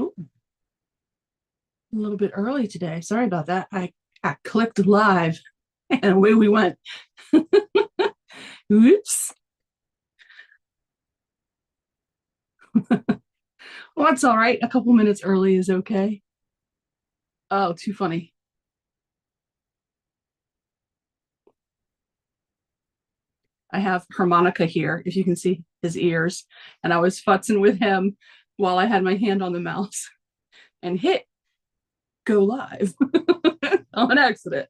Oh, a little bit early today. Sorry about that. I clicked live and away we went. Oops. Well, that's all right. A couple minutes early is okay. Oh, too funny. I have harmonica here, if you can see his ears. And I was futzing with him while I had my hand on the mouse and hit go live on accident.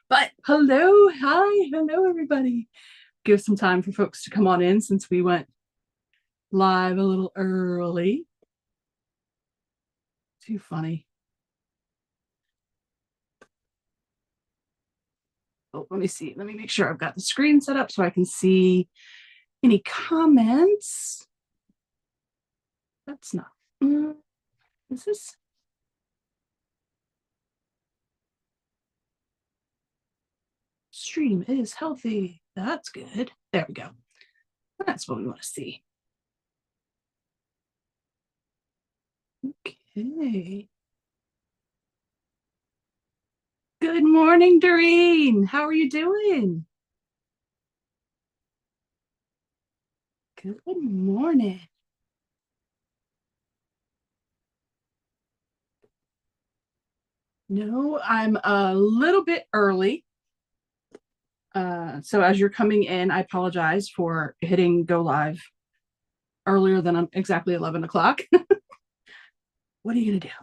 But hello, hi, hello, everybody. Give some time for folks to come on in since we went live a little early. Too funny. Oh, let me see. Let me make sure I've got the screen set up so I can see any comments. That's not. Is this? Stream is healthy. That's good. There we go. That's what we want to see. Okay. Good morning, Doreen. How are you doing? Good morning. No, I'm a little bit early. So as you're coming in, I apologize for hitting go live earlier than exactly 11 o'clock. What are you going to do?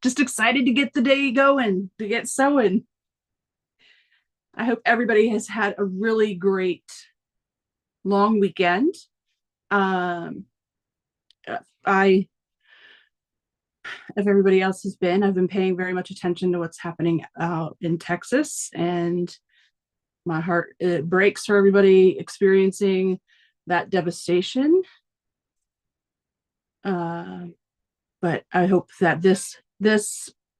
Just excited to get the day going, to get sewing. I hope everybody has had a really great long weekend. I, if everybody else has been, I've been paying very much attention to what's happening out in Texas, and my heart it breaks for everybody experiencing that devastation. But I hope that this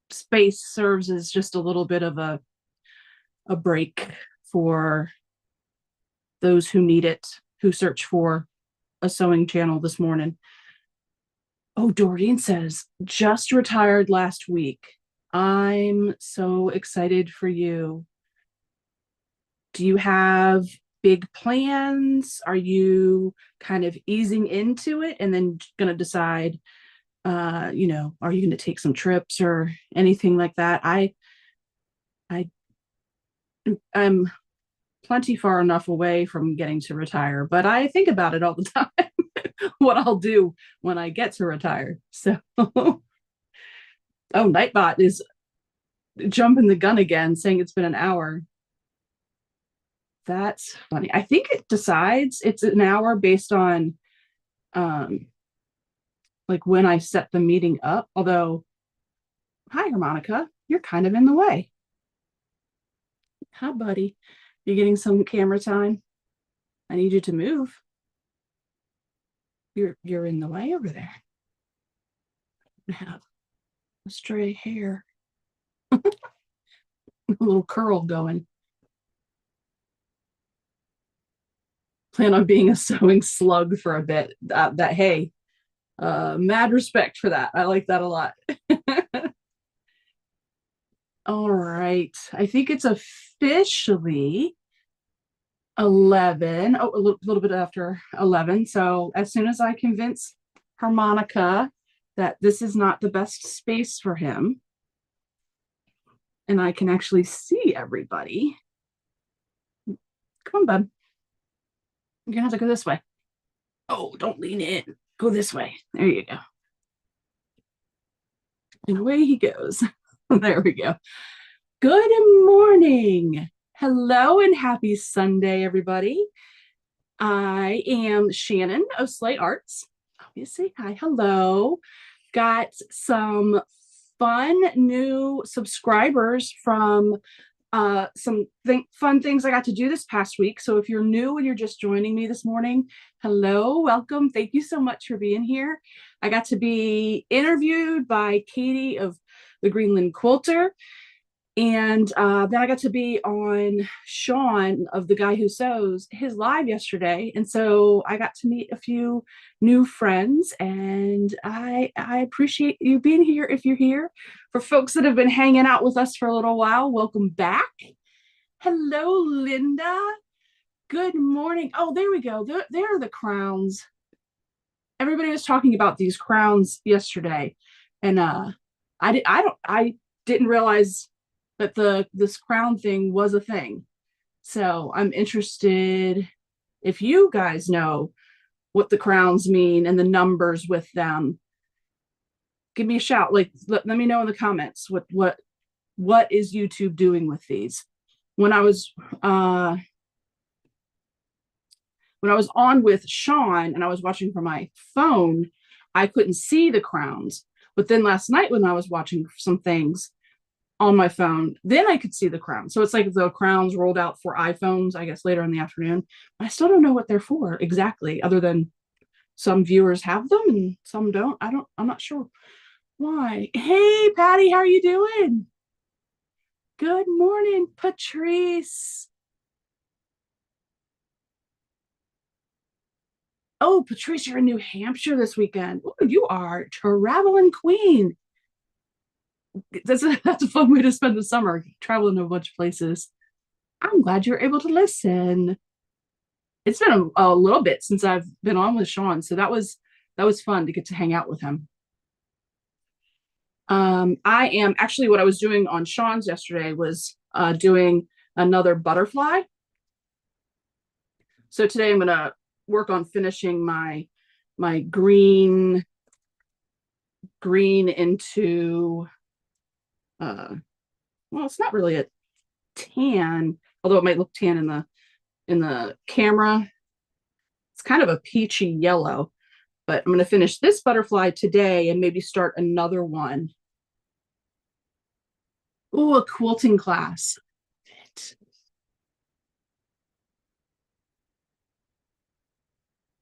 space serves as just a little bit of a break for those who need it, who search for a sewing channel this morning. Oh, Doreen says, just retired last week. I'm so excited for you. Do you have big plans? Are you kind of easing into it and then going to decide, are you going to take some trips or anything like that? I'm plenty far enough away from getting to retire, but I think about it all the time, what I'll do when I get to retire. So, oh, Nightbot is jumping the gun again, saying it's been an hour. That's funny. I think it decides it's an hour based on like when I set the meeting up. Although, hi, Harmonica, you're kind of in the way. Hi, buddy. You're getting some camera time. I need you to move. You're in the way over there. I have a stray hair. A little curl going. Plan on being a sewing slug for a bit. Hey, mad respect for that. I like that a lot. All right. I think it's officially 11. Oh, a little bit after 11. So as soon as I convince Harmonica that this is not the best space for him and I can actually see everybody. Come on, bud. You're gonna have to go this way. Oh, don't lean in. Go this way. There you go. And away he goes. There we go. Good morning. Hello and happy Sunday, everybody. I am Shannon of Slate Arts. Obviously, hi, hello. Got some fun new subscribers from some fun things I got to do this past week. So if you're new and you're just joining me this morning, hello, welcome. Thank you so much for being here. I got to be interviewed by Katie of the Greenland Quilter. And then I got to be on Sean of The Guy Who Sews, his live yesterday. And so I got to meet a few new friends, and I appreciate you being here if you're here. For folks that have been hanging out with us for a little while, welcome back. Hello, Linda. Good morning. Oh, there we go. There are the crowns. Everybody was talking about these crowns yesterday, and I didn't realize that this crown thing was a thing. So I'm interested if you guys know what the crowns mean and the numbers with them. Give me a shout. Like let me know in the comments what is YouTube doing with these. When I was on with Sean and I was watching from my phone, I couldn't see the crowns. But then last night when I was watching some things on my phone, then I could see the crowns. So it's like the crowns rolled out for iPhones, I guess, later in the afternoon. But I still don't know what they're for exactly, other than some viewers have them and some don't. I'm not sure why. Hey, Patty, how are you doing? Good morning, Patrice. Oh, Patrice, you're in New Hampshire this weekend. Oh, you are traveling queen. That's a fun way to spend the summer, traveling to a bunch of places. I'm glad you're able to listen. It's been a little bit since I've been on with Sean, so that was fun to get to hang out with him. I am actually, what I was doing on Sean's yesterday was doing another butterfly. So today I'm gonna work on finishing my green into well, it's not really a tan, although it might look tan in the camera. It's kind of a peachy yellow, but I'm going to finish this butterfly today and maybe start another one. Oh, a quilting class.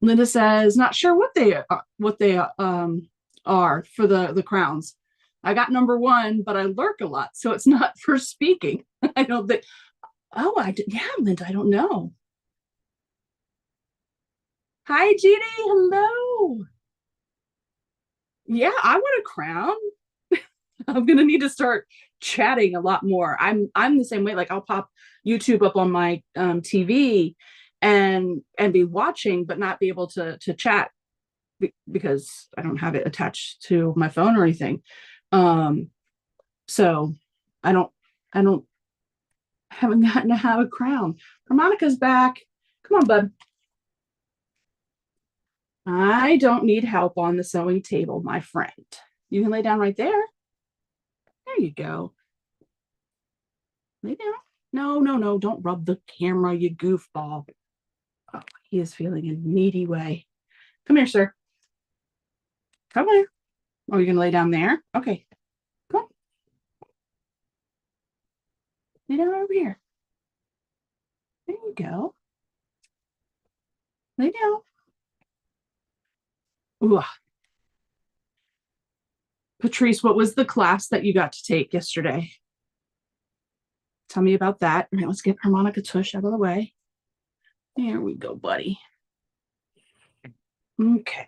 Linda says, not sure what they are for the crowns. I got number 1, but I lurk a lot, so it's not for speaking. I don't think. Oh, yeah, Linda, I don't know. Hi, Judy. Hello. Yeah, I want a crown. I'm gonna need to start chatting a lot more. I'm the same way. Like I'll pop YouTube up on my TV and be watching, but not be able to chat because I don't have it attached to my phone or anything. So I haven't gotten to have a crown. Harmonica's back. Come on, bud. I don't need help on the sewing table, my friend. You can lay down right there. There you go. Lay down. No, don't rub the camera, you goofball. Oh, he is feeling a needy way. Come here, sir. Come here. Oh, you're gonna lay down there? Okay. Come on. Lay down over here. There you go. Lay down. Ooh. Patrice, what was the class that you got to take yesterday? Tell me about that. All right, let's get Harmonica Tush out of the way. There we go, buddy. Okay.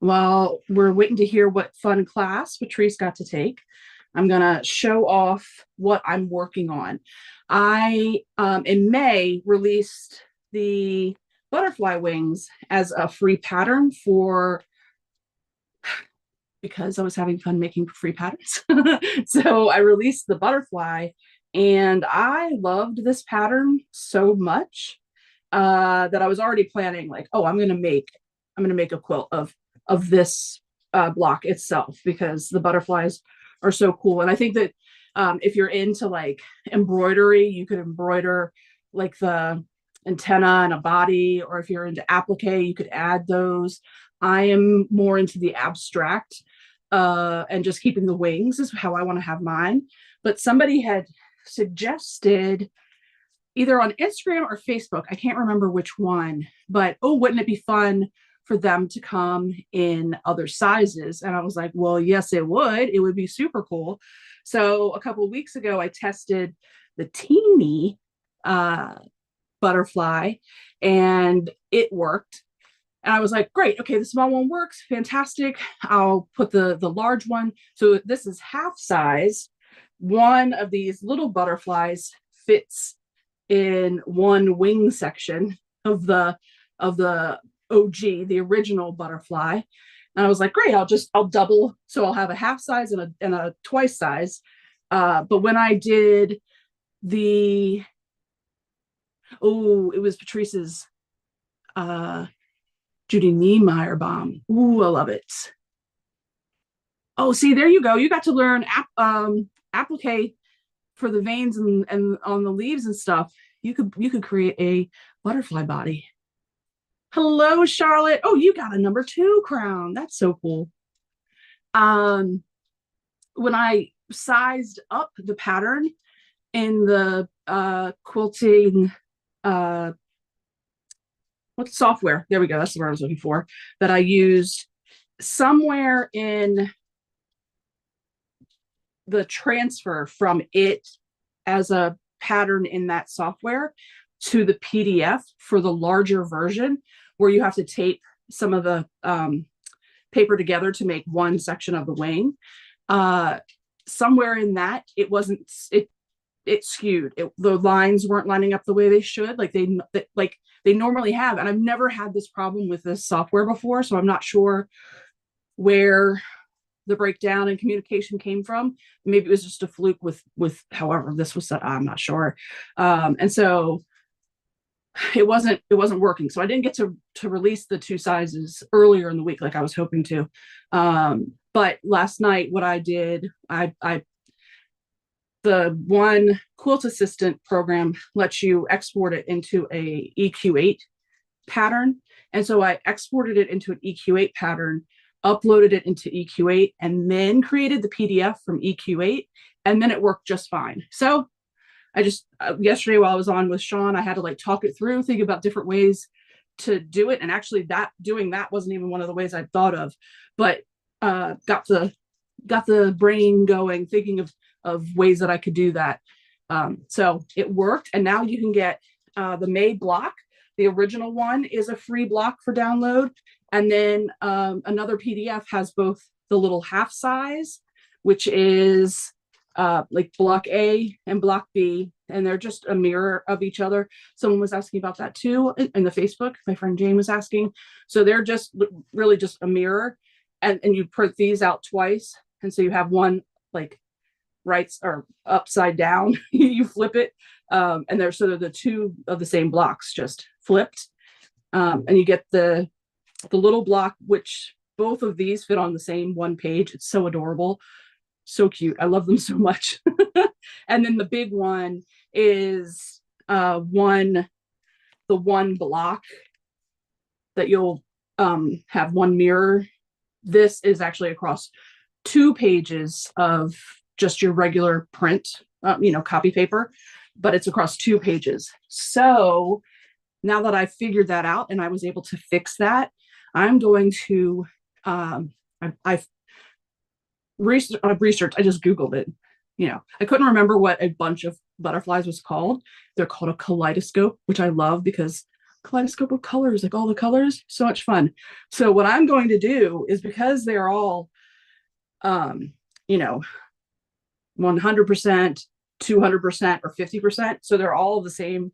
While we're waiting to hear what fun class Patrice got to take, I'm gonna show off what I'm working on. I, in May, released the butterfly wings as a free pattern because I was having fun making free patterns. So I released the butterfly, and I loved this pattern so much that I was already planning, like, oh, I'm gonna make a quilt of this block itself, because the butterflies are so cool. And I think that if you're into like embroidery, you could embroider like the antenna and a body, or if you're into applique, you could add those. I am more into the abstract and just keeping the wings is how I want to have mine. But somebody had suggested, either on Instagram or Facebook, I can't remember which one, but oh, wouldn't it be fun for them to come in other sizes? And I was like, well, yes, it would. It would be super cool. So a couple of weeks ago, I tested the teeny butterfly, and it worked. And I was like, great, okay, the small one works, fantastic. I'll put the large one. So this is half size. One of these little butterflies fits in one wing section of the OG, the original butterfly. And I was like, great, I'll double. So I'll have a half size and a twice size. But when I did it was Patrice's Judy Niemeyer bomb. Ooh, I love it. Oh, see, there you go. You got to learn applique for the veins and on the leaves and stuff. You could create a butterfly body. Hello, Charlotte. Oh, you got a number 2 crown. That's so cool. When I sized up the pattern in the quilting what software, there we go, that's the word I was looking for, that I used, somewhere in the transfer from it as a pattern in that software to the PDF for the larger version, where you have to tape some of the paper together to make one section of the wing. Somewhere in that, it skewed. The lines weren't lining up the way they should, like they normally have. And I've never had this problem with this software before, so I'm not sure where the breakdown in communication came from. Maybe it was just a fluke with however this was set. I'm not sure. And so it wasn't working. So I didn't get to release the 2 sizes earlier in the week like I was hoping to. But last night, what I did, the one Quilt Assistant program lets you export it into a EQ8 pattern. And so I exported it into an EQ8 pattern, uploaded it into EQ8, and then created the PDF from EQ8, and then it worked just fine. So I just, yesterday while I was on with Sean, I had to talk it through, think about different ways to do it. And actually doing that wasn't even one of the ways I'd thought of, but got the brain going, thinking of ways that I could do that. So it worked. And now you can get the May block. The original one is a free block for download. And then another PDF has both the little half size, which is block A and block B, and they're just a mirror of each other. Someone was asking about that too in the Facebook. My friend Jane was asking. So they're just really just a mirror, and you print these out twice. And so you have one right or upside down, you flip it, and they're the 2 of the same blocks just flipped. And you get the little block, which both of these fit on the same one page. It's so adorable, so cute. I love them so much. And then the big one is the one block that you'll have one mirror. This is actually across 2 pages of just your regular print, copy paper, but it's across 2 pages. So now that I figured that out and I was able to fix that, I'm going to, I've researched, I just Googled it. I couldn't remember what a bunch of butterflies was called. They're called a kaleidoscope, which I love because kaleidoscope of colors, all the colors, so much fun. So what I'm going to do is, because they're all, 100%, 200%, or 50%. So they're all the same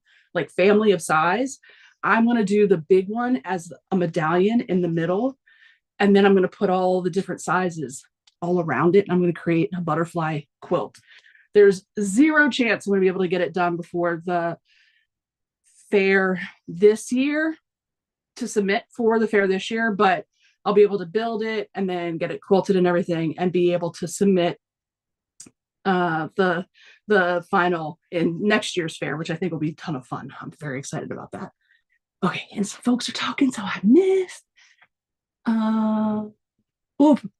family of size. I'm going to do the big one as a medallion in the middle. And then I'm going to put all the different sizes all around it. And I'm going to create a butterfly quilt. There's 0 chance I'm going to be able to get it done before the fair this year, to submit for the fair this year, but I'll be able to build it and then get it quilted and everything, and be able to submit the final in next year's fair, which I think will be a ton of fun. I'm very excited about that. Okay, and some folks are talking, so I missed.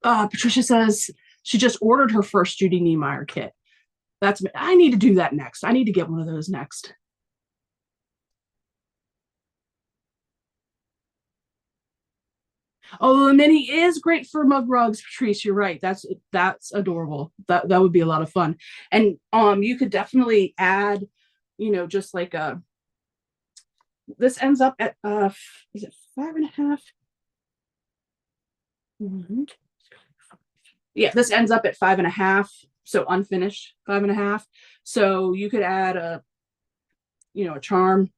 Patricia says she just ordered her first Judy Niemeyer kit. I need to do that next. I need to get one of those next. Oh, the mini is great for mug rugs, Patrice. You're right. That's adorable. That would be a lot of fun. And you could definitely add, just like this ends up at is it 5.5? Yeah, this ends up at 5.5, so unfinished 5.5. So you could add a charm,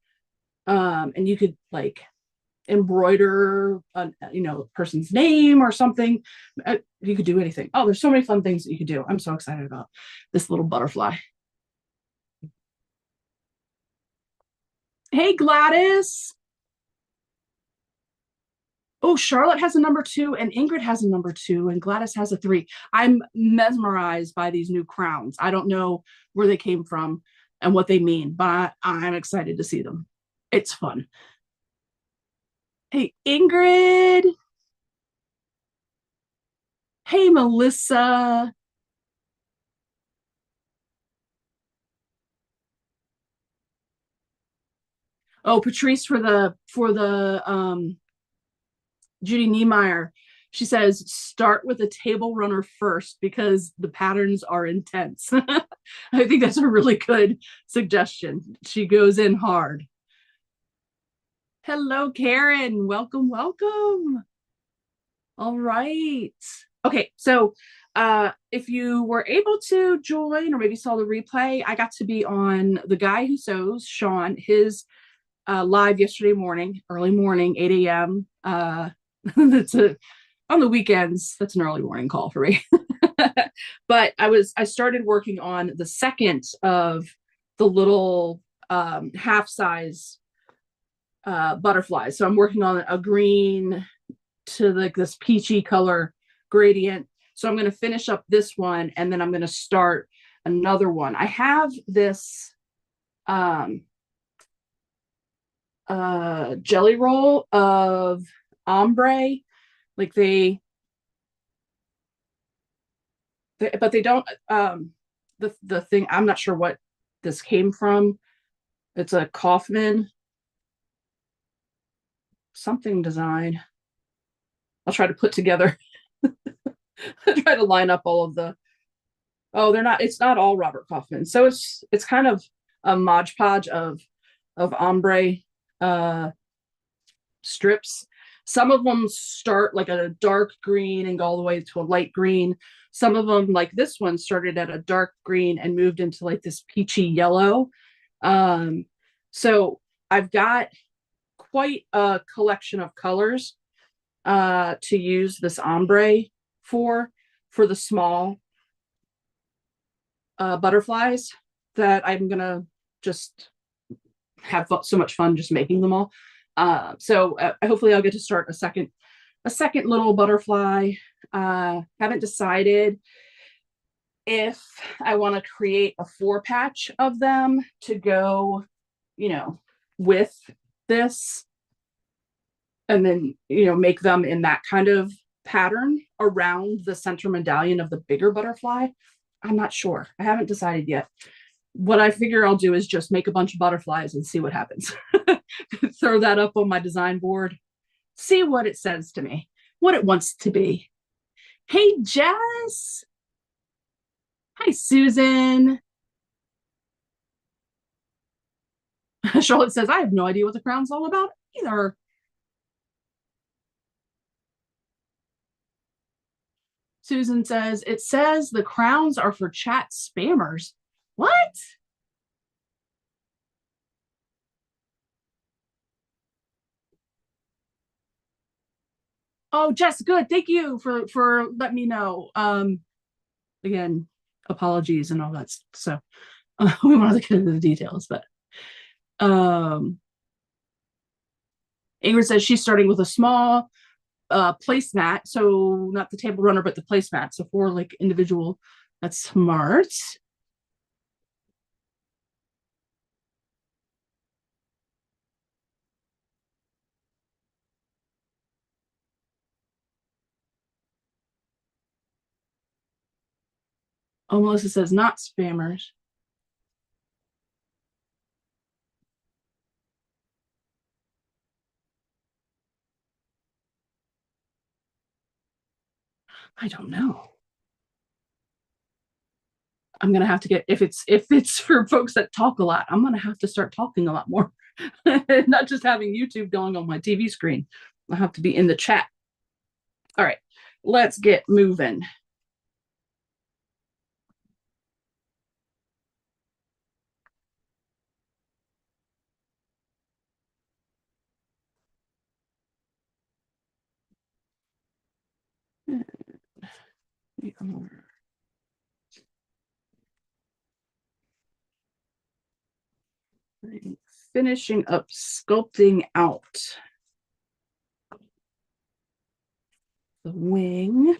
and you could like embroider a person's name or something. You could do anything. Oh, there's so many fun things that you could do. I'm so excited about this little butterfly. Hey, Gladys. Oh, Charlotte has a number 2 and Ingrid has a number 2 and Gladys has a 3. I'm mesmerized by these new crowns. I don't know where they came from and what they mean, but I'm excited to see them. It's fun. Hey, Ingrid. Hey, Melissa. Oh, Patrice for the Judy Niemeyer. She says start with a table runner first because the patterns are intense. I think that's a really good suggestion. She goes in hard. Hello, Karen. Welcome, welcome. All right. Okay, so if you were able to join or maybe saw the replay, I got to be on The Guy Who Sews, Sean, his live yesterday morning, early morning, 8 a.m. That's on the weekends. That's an early morning call for me. But I started working on the second of the little half size butterflies. So I'm working on a green to like this peachy color gradient. So I'm going to finish up this one and then I'm going to start another one. I have this jelly roll of ombre, like but they don't the thing, I'm not sure what this came from. It's a Kaufman something design. I'll try to put together try to line up all of the, oh, it's not all Robert Kaufman. So it's kind of a modge podge of ombre uh strips. Some of them start like a dark green and go all the way to a light green. Some of them, like this one, started at a dark green and moved into like this peachy yellow. So I've got quite a collection of colors to use this ombre for the small butterflies that I'm gonna just have so much fun just making them all. So hopefully I'll get to start a second little butterfly. Haven't decided if I want to create a 4-patch of them to go, with this, and then make them in that kind of pattern around the center medallion of the bigger butterfly. I'm not sure. I haven't decided yet. What I figure I'll do is just make a bunch of butterflies and see what happens. Throw that up on my design board, see what it says to me, what it wants to be. Hey, Jess. Hi, Susan. Charlotte says, I have no idea what the crown's all about either. Susan says, it says the crowns are for chat spammers. What? Oh, Jess, good. Thank you for letting me know. Again, apologies and all that. So we want to get into the details, but Ingrid says she's starting with a small placemat, so not the table runner, but the placemat. So 4 like individual. That's smart. Oh, Melissa says not spammers. I don't know. I'm gonna have to get if it's for folks that talk a lot, I'm gonna have to start talking a lot more. Not just having YouTube going on my TV screen. I have to be in the chat. All right, let's get moving. Finishing up sculpting out the wing.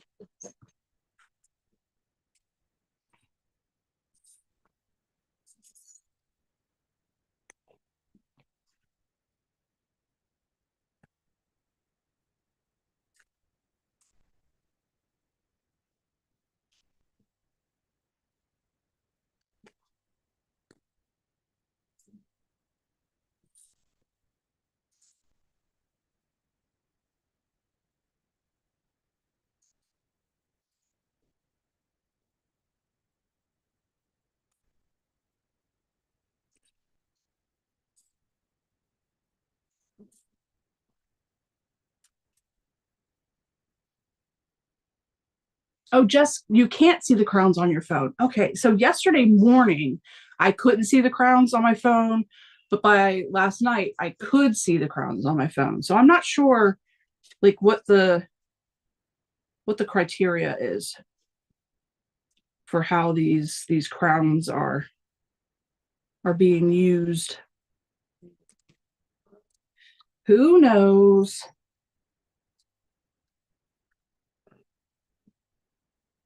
Oh, just you can't see the crowns on your phone. Okay, so yesterday morning I couldn't see the crowns on my phone, but by last night I could see the crowns on my phone. So I'm not sure like what the criteria is for how these crowns are being used. Who knows?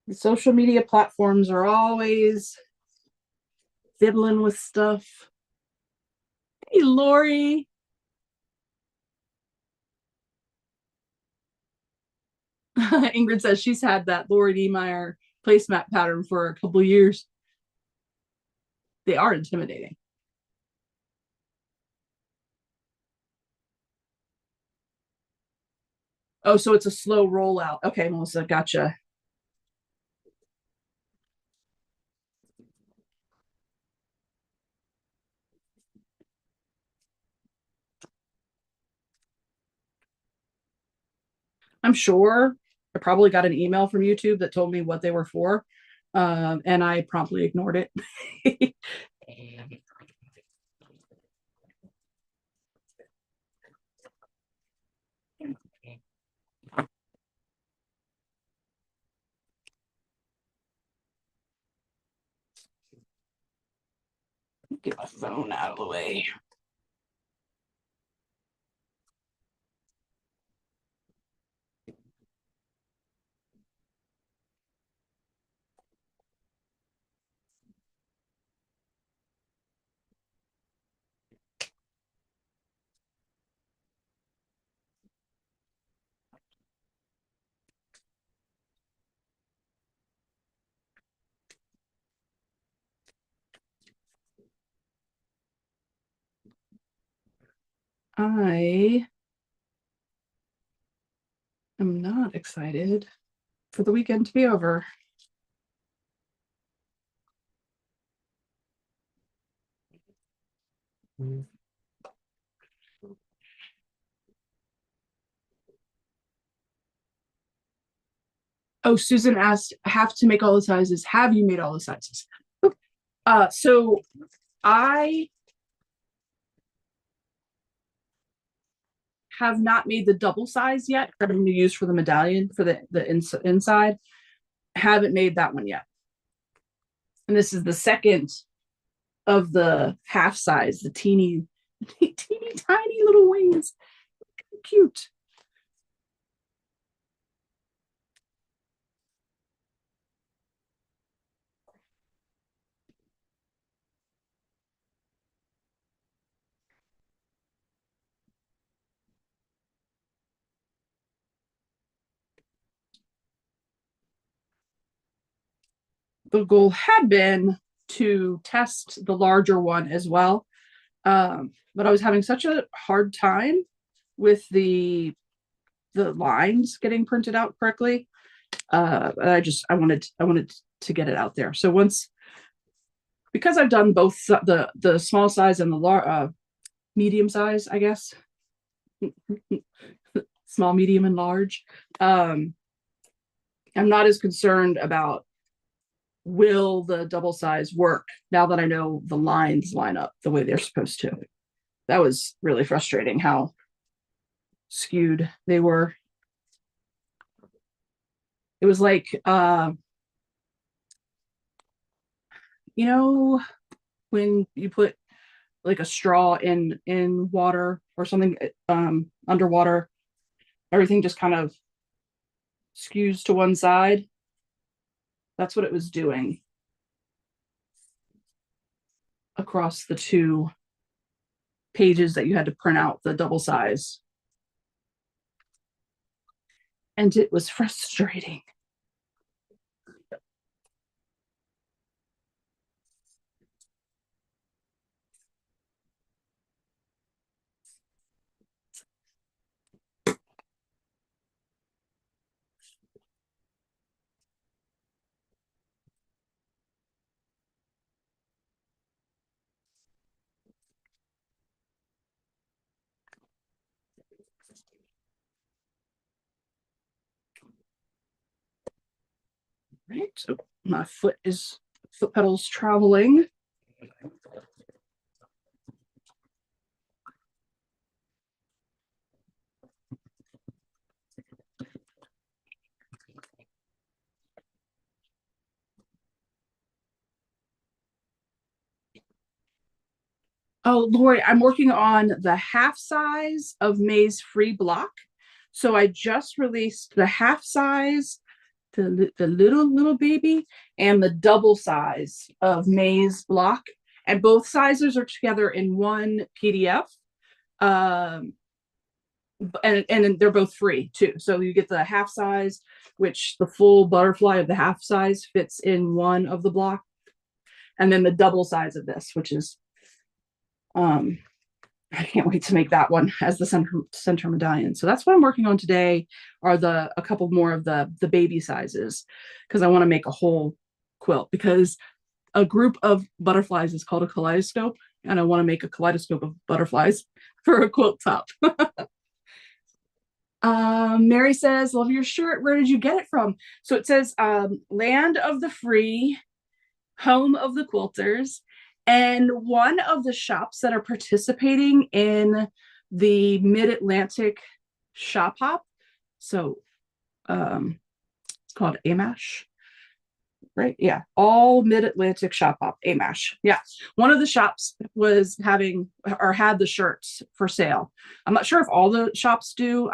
The social media platforms are always fiddling with stuff. Hey, Lori. Ingrid says she's had that Lori D. Meyer placemat pattern for a couple of years. They are intimidating. Oh, so it's a slow rollout. Okay, Melissa, gotcha. I'm sure I probably got an email from YouTube that told me what they were for, and I promptly ignored it. Get my phone out of the way. I am not excited for the weekend to be over. Oh, Susan asked, have to make all the sizes. Have you made all the sizes? So I have not made the double size yet. I'm going to use for the medallion for the inside. Haven't made that one yet. And this is the second of the half size, the teeny, teeny tiny little wings. Cute. The goal had been to test the larger one as well. But I was having such a hard time with the lines getting printed out correctly I wanted to get it out there. So because I've done both the small size and the medium size, I guess, small, medium, and large. I'm not as concerned about will the double size work now that I know the lines line up the way they're supposed to. That was really frustrating how skewed they were. It was like, when you put like a straw in water or something underwater, everything just kind of skews to one side. That's what it was doing across the two pages that you had to print out the double size. And it was frustrating. Right, so my foot pedals traveling. Oh, Lori, I'm working on the half size of May's free block. So I just released the half size, the little baby, and the double size of May's block. And both sizes are together in one PDF. And they're both free too. So you get the half size, which the full butterfly of the half size fits in one of the block, and then the double size of this, which is I can't wait to make that one as the center medallion. So that's what I'm working on today, are a couple more of the baby sizes, because I want to make a whole quilt, because a group of butterflies is called a kaleidoscope, and I want to make a kaleidoscope of butterflies for a quilt top. Mary says, love your shirt. Where did you get it from? So it says land of the free, home of the quilters. And one of the shops that are participating in the Mid-Atlantic Shop Hop, so it's called AMASH, right? Yeah, all Mid-Atlantic Shop Hop, AMASH. Yeah, one of the shops was had the shirts for sale. I'm not sure if all the shops do.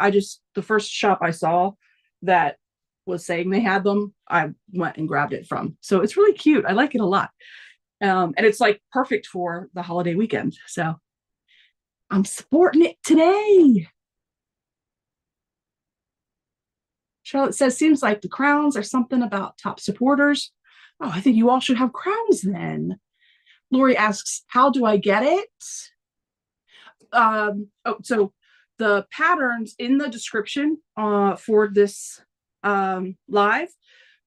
The first shop I saw that was saying they had them, I went and grabbed it from. So it's really cute. I like it a lot. And it's like perfect for the holiday weekend. So I'm sporting it today. Charlotte says, seems like the crowns are something about top supporters. Oh, I think you all should have crowns then. Lori asks, how do I get it? So the patterns in the description for this live,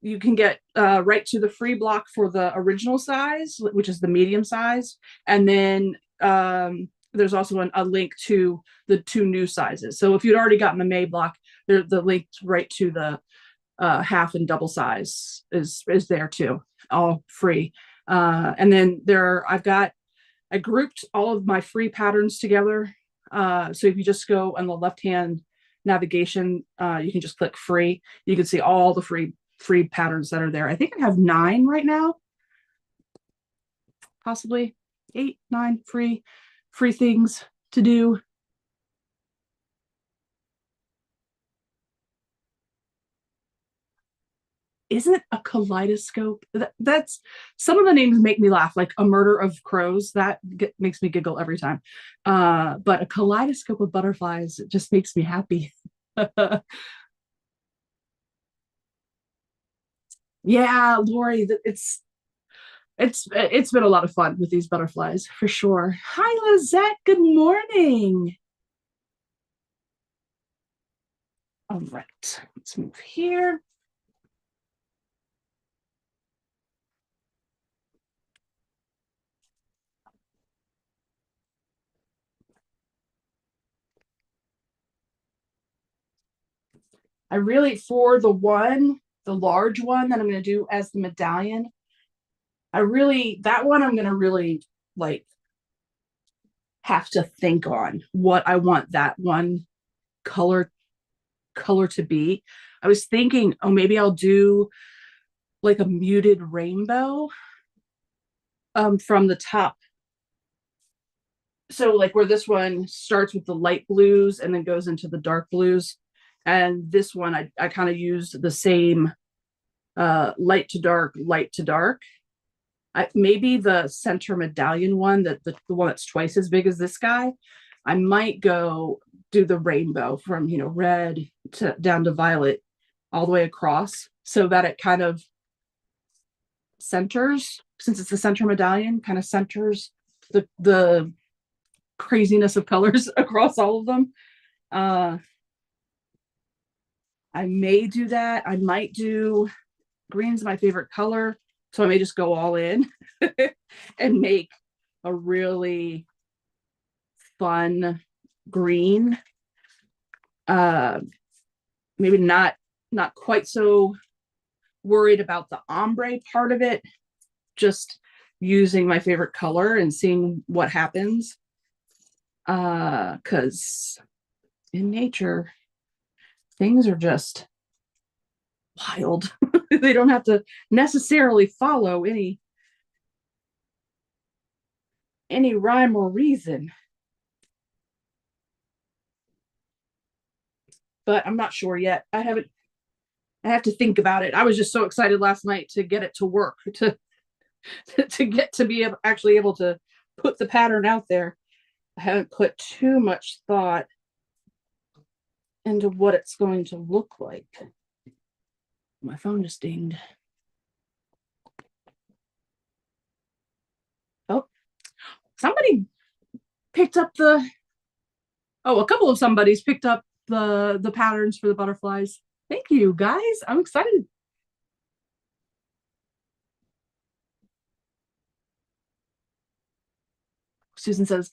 you can get right to the free block for the original size, which is the medium size. And then there's also a link to the two new sizes. So if you'd already gotten the May block, the link right to the half and double size is there too, all free. And then I grouped all of my free patterns together. So if you just go on the left-hand navigation, you can just click free. You can see all the free patterns that are there. I think I have 9 right now, possibly 8, 9 free things to do. Isn't a kaleidoscope? That's some of the names make me laugh, like a murder of crows. That makes me giggle every time. But a kaleidoscope of butterflies just makes me happy. Yeah, Lori, it's been a lot of fun with these butterflies for sure. Hi, Lizette. Good morning. All right, let's move here. I really, for the large one that I'm going to do as the medallion, that one I'm going to really like have to think on what I want that one color to be. I was thinking, oh, maybe I'll do like a muted rainbow from the top. So like where this one starts with the light blues and then goes into the dark blues. And this one I kind of used the same light to dark, light to dark. Maybe the center medallion one, that the one that's twice as big as this guy, I might go do the rainbow from, red down to violet all the way across, so that it kind of centers, since it's the center medallion, kind of centers the craziness of colors across all of them. I may do that. I might do green's my favorite color, so I may just go all in and make a really fun green. Maybe not quite so worried about the ombre part of it, just using my favorite color and seeing what happens. Because in nature, things are just wild. They don't have to necessarily follow any rhyme or reason. But I'm not sure yet. I have to think about it. I was just so excited last night to get it to work, to get to be actually able to put the pattern out there. I haven't put too much thought into what it's going to look like. My phone just dinged. Oh, somebody picked up a couple of somebody's picked up the patterns for the butterflies. Thank you, guys. I'm excited. Susan says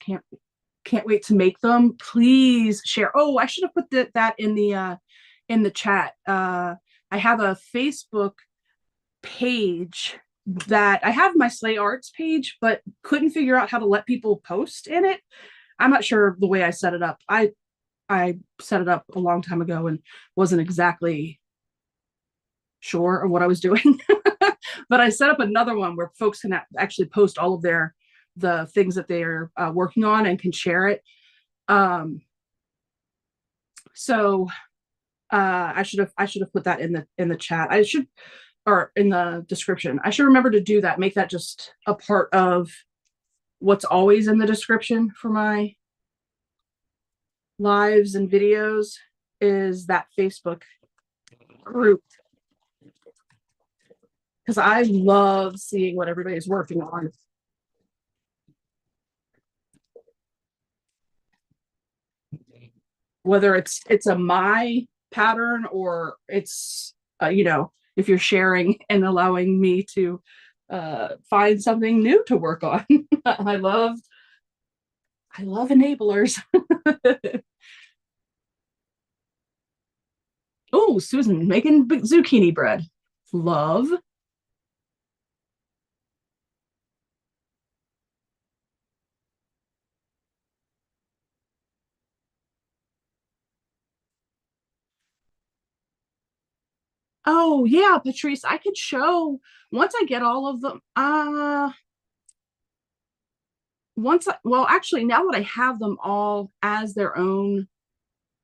can't wait to make them. Please share. Oh, I should have put that in the chat. I have a Facebook page that I have my Slay Arts page, but couldn't figure out how to let people post in it. I'm not sure the way I set it up. I set it up a long time ago and wasn't exactly sure of what I was doing. But I set up another one where folks can actually post all of the things that they're working on and can share it. So I should have put that in the chat. Or in the description. I should remember to do that. Make that just a part of what's always in the description for my lives and videos, is that Facebook group, because I love seeing what everybody's working on. Whether it's a my pattern or it's if you're sharing and allowing me to find something new to work on. I love enablers. Oh, Susan making zucchini bread. Love. Oh yeah, Patrice, I could show once I get all of them. Well, actually, now that I have them all as their own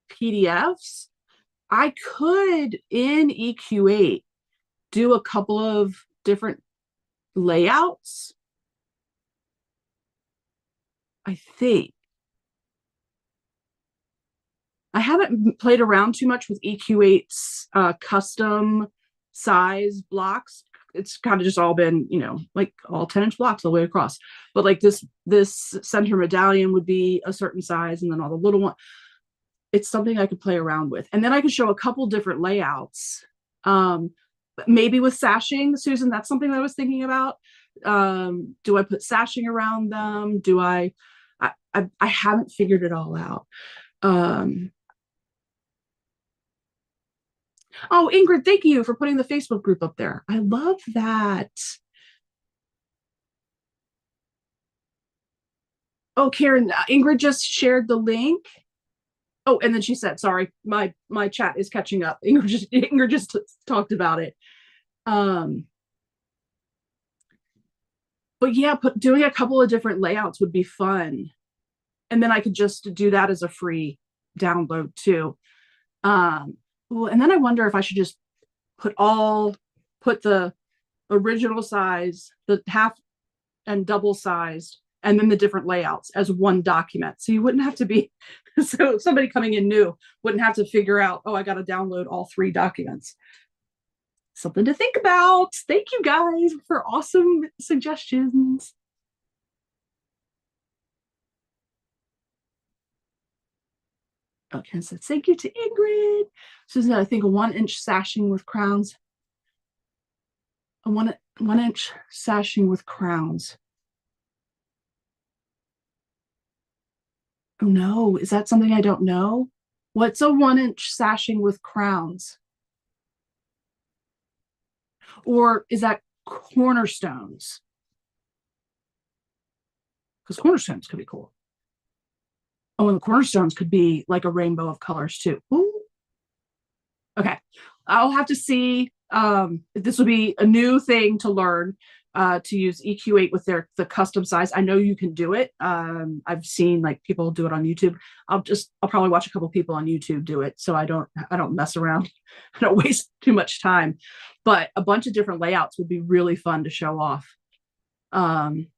PDFs, I could in EQ8 do a couple of different layouts. I think I haven't played around too much with EQ8's custom size blocks. It's kind of just all been, like all 10-inch blocks all the way across. But like this center medallion would be a certain size, and then all the little one. It's something I could play around with. And then I could show a couple different layouts. Maybe with sashing, Susan, that's something I was thinking about. Do I put sashing around them? Do I haven't figured it all out. Oh, Ingrid, thank you for putting the Facebook group up there. I love that. Oh, Karen, Ingrid just shared the link. Oh, and then she said, sorry, my chat is catching up. Ingrid just talked about it. Um, but yeah, doing a couple of different layouts would be fun. And then I could just do that as a free download too. Well, and then I wonder if I should just put the original size, the half and double sized, and then the different layouts as one document. So you wouldn't have to be, so somebody coming in new wouldn't have to figure out, oh, I got to download all three documents. Something to think about. Thank you guys for awesome suggestions. Okay, so thank you to Ingrid. Susan, I think a 1-inch sashing with crowns. A one inch sashing with crowns. Oh no, is that something I don't know? What's a 1-inch sashing with crowns? Or is that cornerstones? Because cornerstones could be cool. Oh, and the cornerstones could be like a rainbow of colors too. Ooh. Okay, I'll have to see. This will be a new thing to learn, to use EQ8 with the custom size. I know you can do it. I've seen like people do it on YouTube. I'll probably watch a couple people on YouTube do it, so I don't mess around. I don't waste too much time. But a bunch of different layouts would be really fun to show off.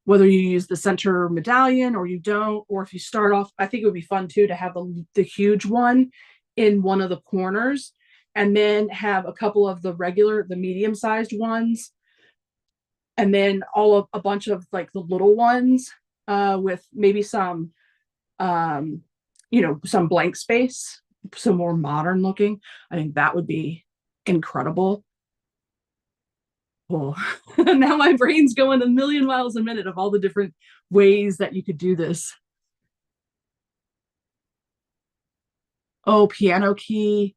Whether you use the center medallion or you don't, or if you start off, I think it would be fun too to have the huge one in one of the corners, and then have a couple of the medium sized ones, and then a bunch of like the little ones, with maybe some, um, some blank space, some more modern looking. I think that would be incredible. Oh, now my brain's going a million miles a minute of all the different ways that you could do this. Oh, piano key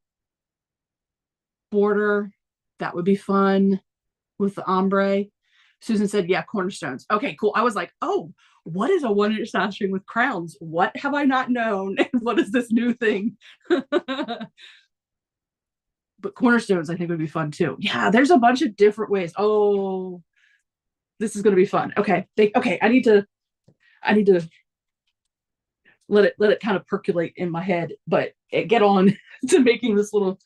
border. That would be fun with the ombre. Susan said, yeah, cornerstones. Okay, cool. I was like, oh, what is a 1-inch sashing with crowns? What have I not known? What is this new thing? But cornerstones, I think, would be fun too. Yeah, there's a bunch of different ways. Oh, this is going to be fun. Okay. Okay. I need to let it kind of percolate in my head, but get on to making this little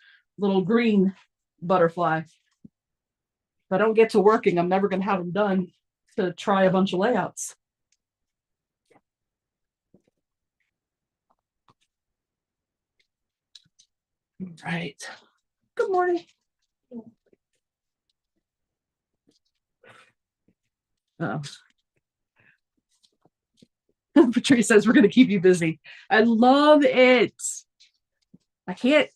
green butterfly. If I don't get to working, I'm never going to have them done to try a bunch of layouts. Right. Good morning. Oh. Patrice says we're going to keep you busy. I love it. I can't.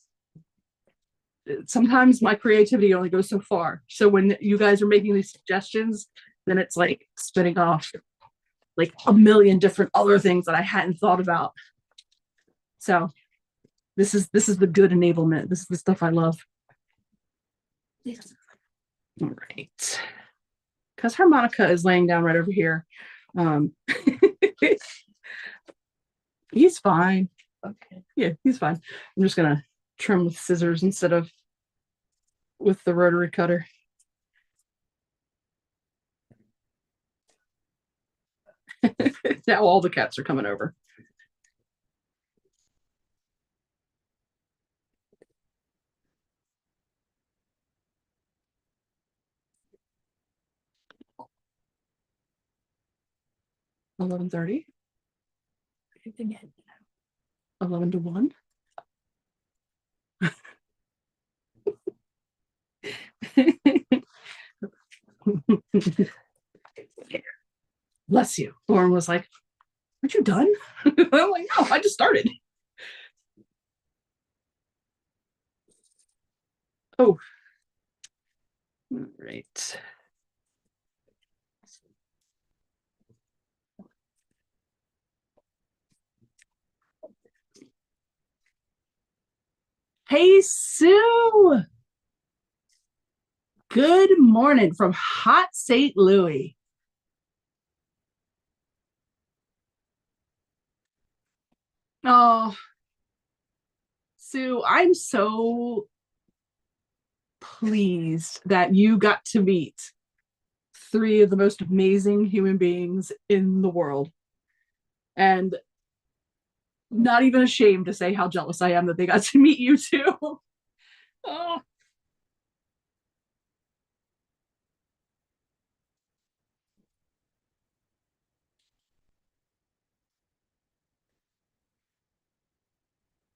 Sometimes my creativity only goes so far. So when you guys are making these suggestions, then it's like spinning off like a million different other things that I hadn't thought about. So this is the good enablement. This is the stuff I love. All right. Because harmonica is laying down right over here. He's fine. Okay. Yeah, he's fine. I'm just gonna trim with scissors instead of with the rotary cutter. Now all the cats are coming over. $11:30. 11 to 1. Bless you. Lauren was like, aren't you done? I'm like, no, I just started. Oh, all right. Hey, Sue. Good morning from hot St. Louis. Oh, Sue, I'm so pleased that you got to meet three of the most amazing human beings in the world. And not even ashamed to say how jealous I am that they got to meet you too. Oh,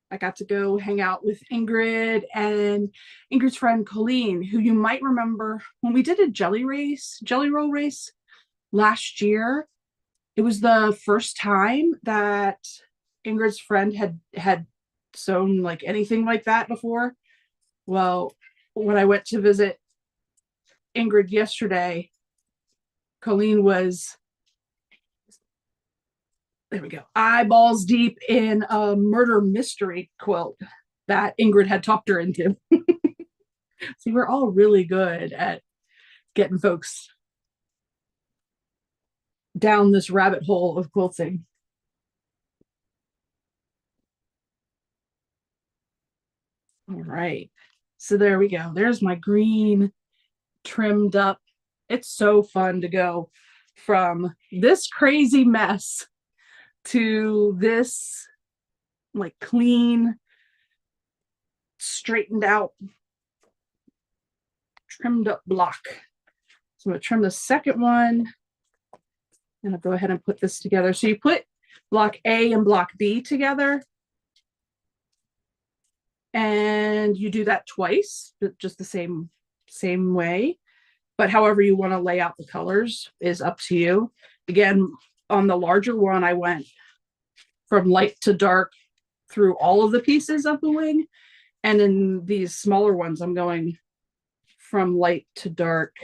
I got to go hang out with Ingrid and Ingrid's friend Colleen, who you might remember when we did a jelly roll race last year. It was the first time that Ingrid's friend had sewn like anything like that before. Well, when I went to visit Ingrid yesterday, Colleen was, there we go, eyeballs deep in a murder mystery quilt that Ingrid had talked her into. See, we're all really good at getting folks down this rabbit hole of quilting. All right. So there we go. There's my green trimmed up. It's so fun to go from this crazy mess to this like clean, straightened out, trimmed up block. So I'm going to trim the second one and I'll go ahead and put this together. So you put block A and block B together and you do that twice, just the same way. But however you want to lay out the colors is up to you. Again, on the larger one, I went from light to dark through all of the pieces of the wing. And in these smaller ones, I'm going from light to dark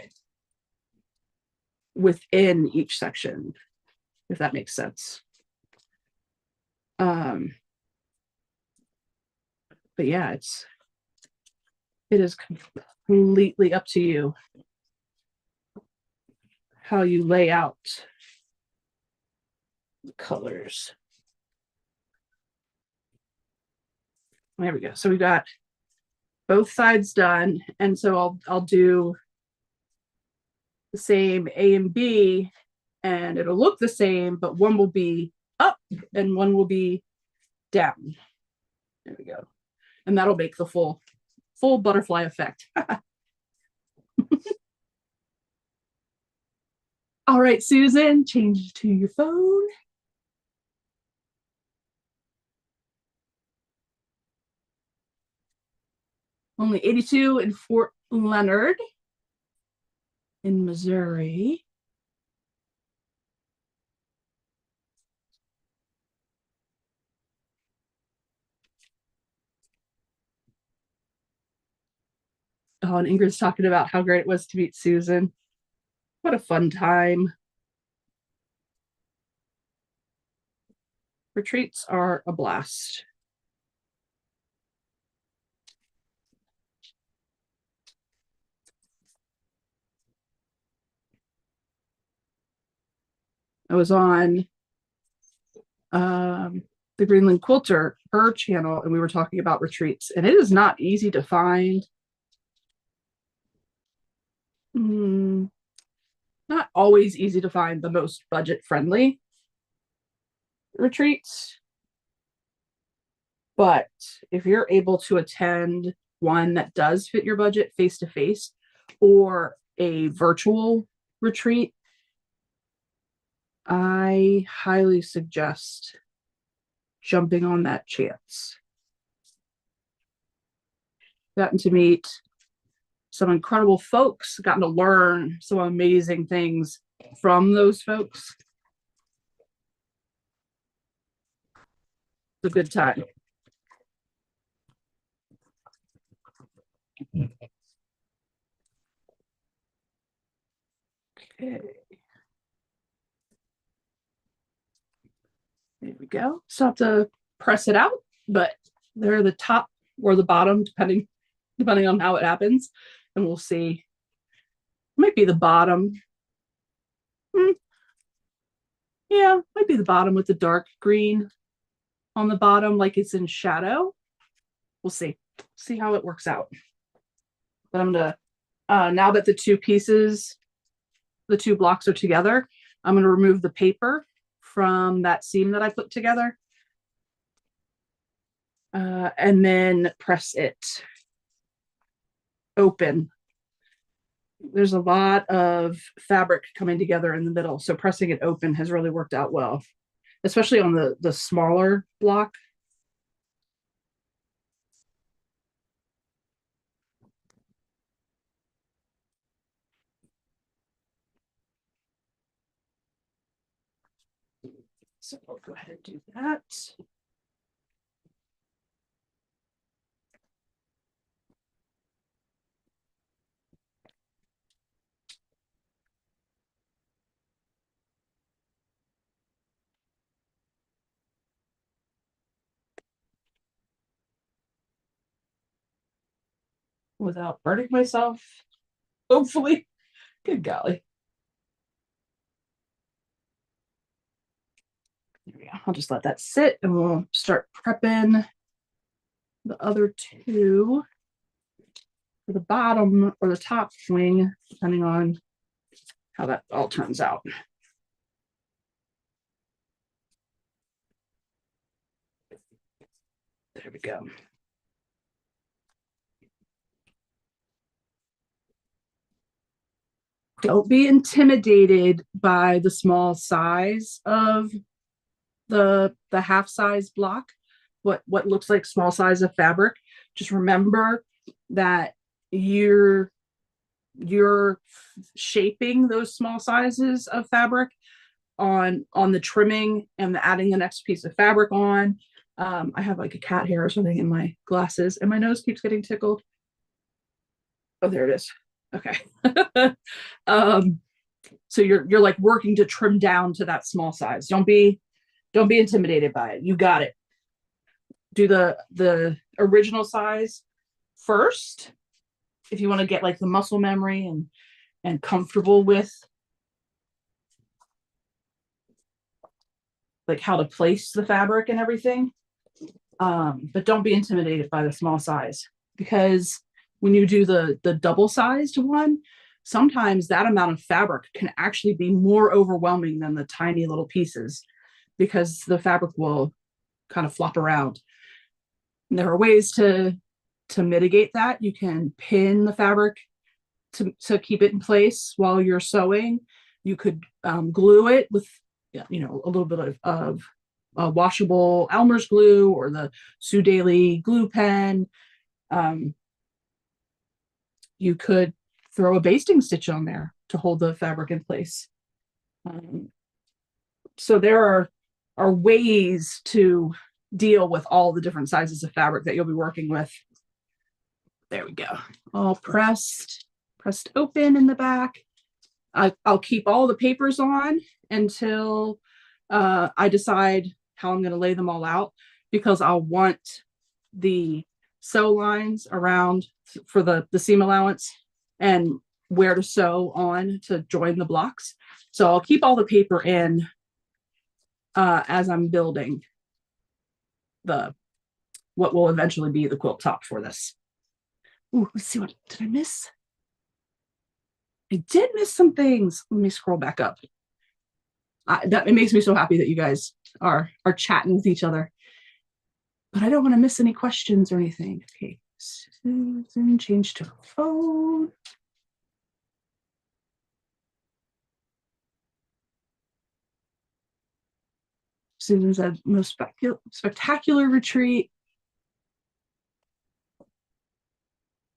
within each section, if that makes sense. But yeah, it is completely up to you how you lay out the colors. There we go. So we got both sides done. And so I'll do the same A and B and it'll look the same, but one will be up and one will be down. There we go. And that'll make the full butterfly effect. All right, Susan, change to your phone. Only 82 in Fort Leonard in Missouri. Oh, and Ingrid's talking about how great it was to meet Susan. What a fun time. Retreats are a blast. I was on the Greenland Quilter, her channel, and we were talking about retreats, and it is not easy to find. Not always easy to find the most budget friendly retreats. But if you're able to attend one that does fit your budget face to face or a virtual retreat, I highly suggest jumping on that chance. Gotten to meet some incredible folks, gotten to learn some amazing things from those folks. It's a good time. Okay. There we go. So I have to press it out, but they're the top or the bottom, depending on how it happens. And we'll see Might be the bottom. Hmm, yeah, might be the bottom with the dark green on the bottom, like it's in shadow. We'll see how it works out. But I'm gonna now that the two blocks are together, I'm gonna remove the paper from that seam that I put together, and then press it open. There's a lot of fabric coming together in the middle, so pressing it open has really worked out well, especially on the smaller block. So I'll go ahead and do that. Without burning myself, hopefully. Good golly. There we go. I'll just let that sit and we'll start prepping the other two for the bottom or the top wing, depending on how that all turns out. There we go. Don't be intimidated by the small size of the half size block, what looks like small size of fabric. Just remember that you're shaping those small sizes of fabric on the trimming and the adding the next piece of fabric on. I have like a cat hair or something in my glasses and my nose keeps getting tickled. Oh, there it is. Okay. So you're like working to trim down to that small size. Don't be intimidated by it. You got it. Do the original size first if you want to get like the muscle memory and comfortable with like how to place the fabric and everything. But don't be intimidated by the small size, because when you do the double sized one, sometimes that amount of fabric can actually be more overwhelming than the tiny little pieces, because the fabric will kind of flop around. And there are ways to mitigate that. You can pin the fabric to keep it in place while you're sewing. You could glue it with a little bit of washable Elmer's glue or the Sue Daily glue pen. You could throw a basting stitch on there to hold the fabric in place. So there are ways to deal with all the different sizes of fabric that you'll be working with. There we go. All pressed open in the back. I'll keep all the papers on until I decide how I'm going to lay them all out, because I'll want the sew lines around for the seam allowance and where to sew on to join the blocks. So I'll keep all the paper in as I'm building what will eventually be the quilt top for this. Ooh, let's see, what did I miss? I did miss some things. Let me scroll back up. It makes me so happy that you guys are chatting with each other. But I don't want to miss any questions or anything. Okay, Susan, change to phone. Susan said, most spectacular retreat.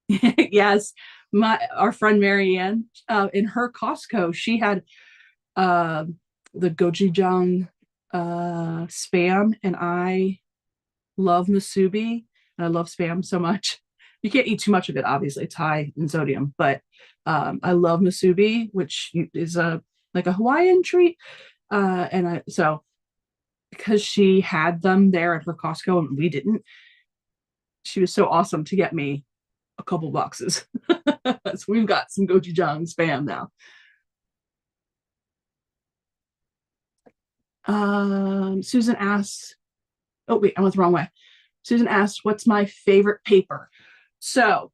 Yes, our friend Marianne, in her Costco, she had the gochujang spam, and I love musubi and I love spam so much. You can't eat too much of it, obviously, it's high in sodium, but I love musubi, which is like a Hawaiian treat. So because she had them there at her Costco and we didn't, she was so awesome to get me a couple boxes. So we've got some gochujang spam now. Susan asks, oh wait, I went the wrong way. Susan asked, what's my favorite paper? So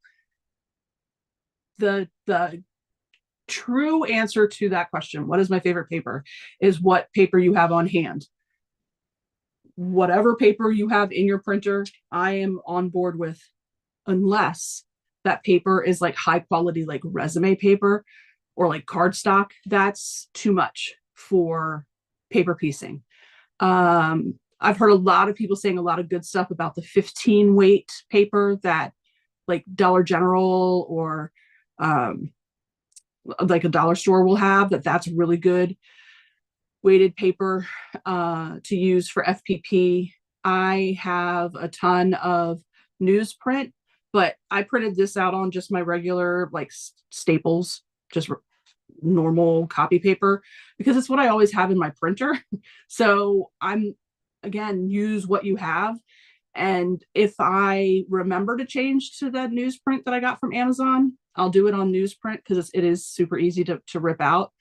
the true answer to that question, what is my favorite paper, is what paper you have on hand. Whatever paper you have in your printer, I am on board with, unless that paper is like high quality, like resume paper or like cardstock. That's too much for paper piecing. I've heard a lot of people saying a lot of good stuff about the 15 weight paper that like Dollar General or like a dollar store will have, that's really good weighted paper to use for FPP. I have a ton of newsprint, but I printed this out on just my regular like Staples, just normal copy paper, because it's what I always have in my printer. So I'm, again, use what you have. And if I remember to change to that newsprint that I got from Amazon, I'll do it on newsprint because it is super easy to rip out.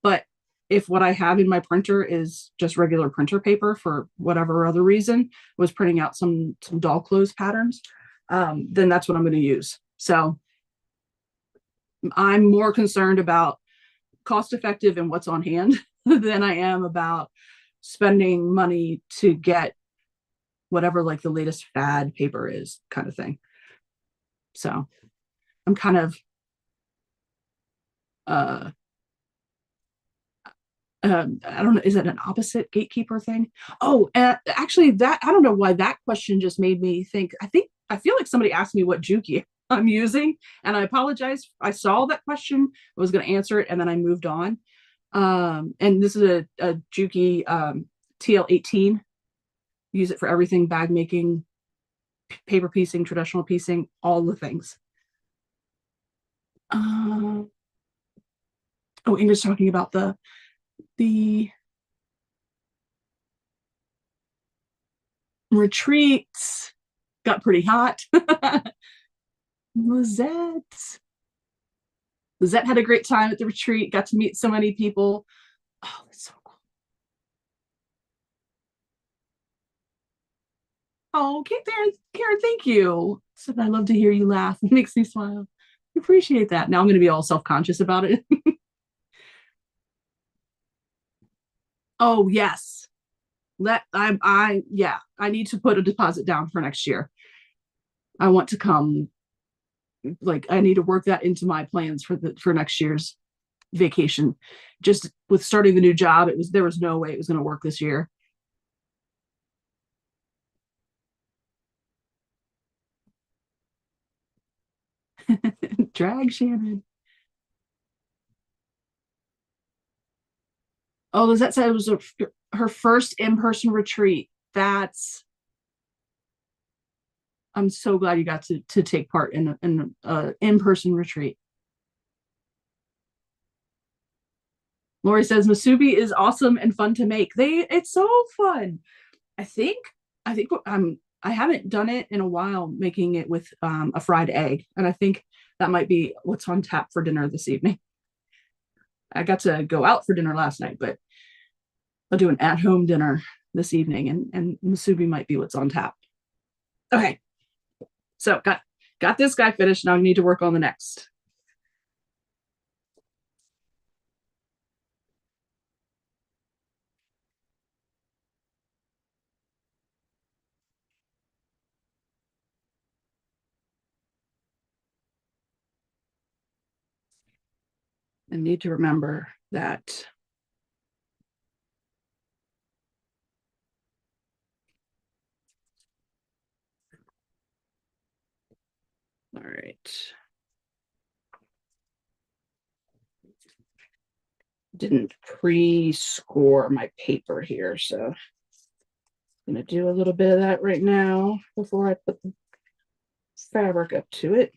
But if what I have in my printer is just regular printer paper for whatever other reason, was printing out some doll clothes patterns, then that's what I'm going to use. So I'm more concerned about cost effective and what's on hand than I am about spending money to get whatever like the latest fad paper is, kind of thing. So I'm kind of I don't know, is it an opposite gatekeeper thing? Oh, actually, that I don't know why that question just made me think. I feel like somebody asked me what Juki I'm using, and I apologize. I saw that question, I was going to answer it, and then I moved on. And this is a Juki TL18. Use it for everything: bag making, paper piecing, traditional piecing, all the things. Oh, Ingrid's talking about the retreats. Got pretty hot. Lizette had a great time at the retreat, got to meet so many people. Oh, that's so cool. Oh, Karen, thank you. So I love to hear you laugh. It makes me smile. I appreciate that. Now I'm going to be all self-conscious about it. Oh, yes. I need to put a deposit down for next year. I want to come, like, I need to work that into my plans for next year's vacation. Just with starting the new job, there was no way it was going to work this year. Drag Shannon. Oh, Lizette said it was her first in-person retreat. I'm so glad you got to take part in an in-person retreat. Lori says Masubi is awesome and fun to make. It's so fun. I think I haven't done it in a while, making it with a fried egg, and I think that might be what's on tap for dinner this evening. I got to go out for dinner last night, but I'll do an at-home dinner this evening, and Masubi might be what's on tap. Okay, so got this guy finished. Now I need to work on the next. I need to remember that. All right. Didn't pre-score my paper here, so I'm going to do a little bit of that right now before I put the fabric up to it.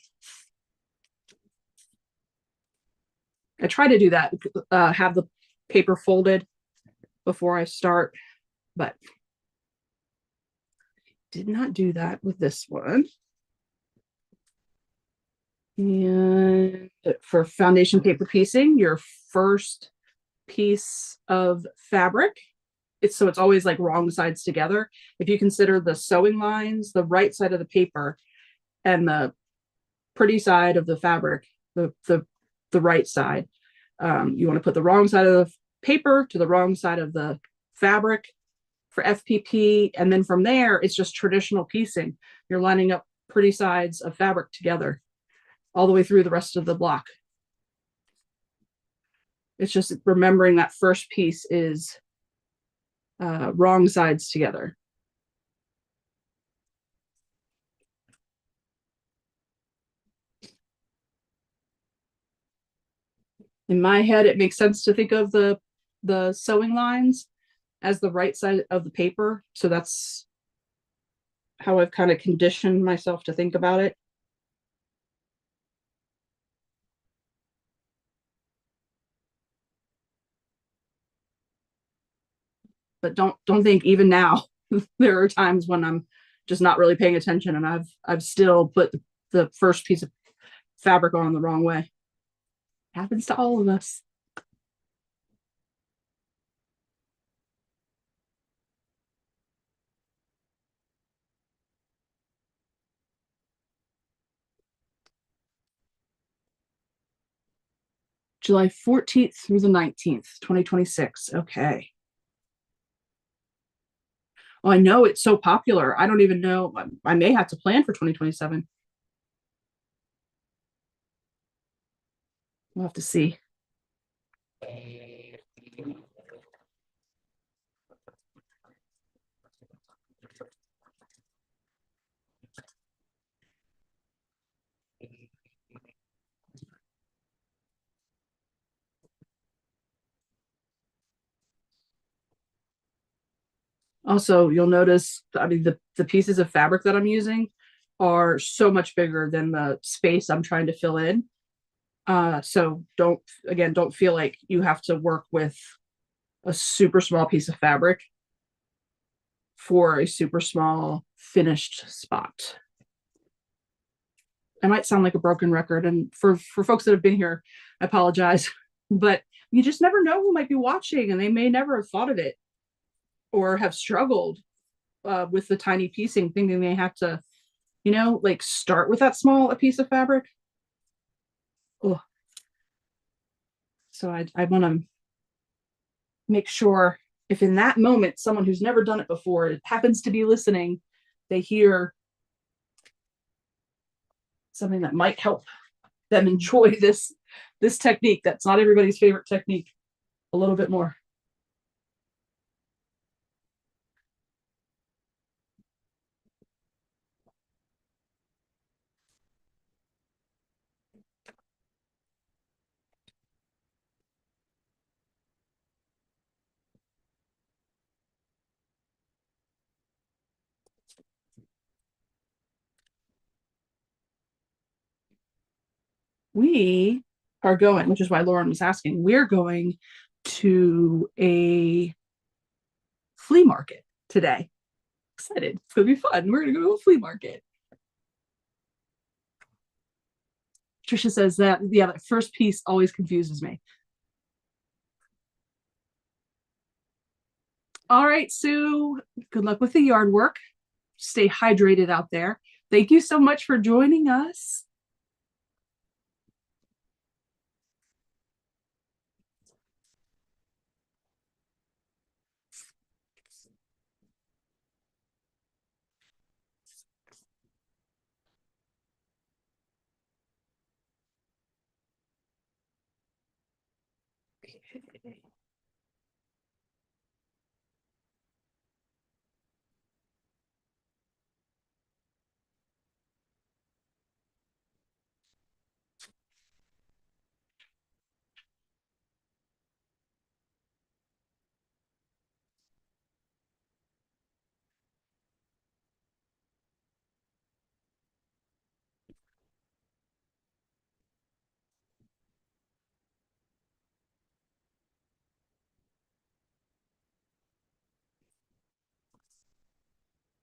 I try to do that, have the paper folded before I start, but did not do that with this one. And for foundation paper piecing, your first piece of fabric, it's always like wrong sides together. If you consider the sewing lines, the right side of the paper and the pretty side of the fabric, the right side, you want to put the wrong side of the paper to the wrong side of the fabric for FPP. And then from there, it's just traditional piecing. You're lining up pretty sides of fabric together all the way through the rest of the block. It's just remembering that first piece is wrong sides together. In my head, it makes sense to think of the sewing lines as the right side of the paper. So that's how I've kind of conditioned myself to think about it. But don't think even now there are times when I'm just not really paying attention and I've still put the first piece of fabric on the wrong way. Happens to all of us. July 14th through the 19th, 2026. Okay. Well, I know it's so popular. I don't even know. I may have to plan for 2027. We'll have to see. Also, you'll notice, I mean, the pieces of fabric that I'm using are so much bigger than the space I'm trying to fill in. So don't feel like you have to work with a super small piece of fabric for a super small finished spot. I might sound like a broken record, and for folks that have been here, I apologize, but you just never know who might be watching, and they may never have thought of it or have struggled with the tiny piecing, thinking they have to, like start with that small a piece of fabric. Oh, so I want to make sure if in that moment someone who's never done it before happens to be listening, they hear something that might help them enjoy this technique that's not everybody's favorite technique a little bit more. We are going, which is why Lauren was asking, we're going to a flea market today. Excited. It's going to be fun. We're going to go to a flea market. Trisha says that, yeah, that first piece always confuses me. All right, Sue, good luck with the yard work. Stay hydrated out there. Thank you so much for joining us.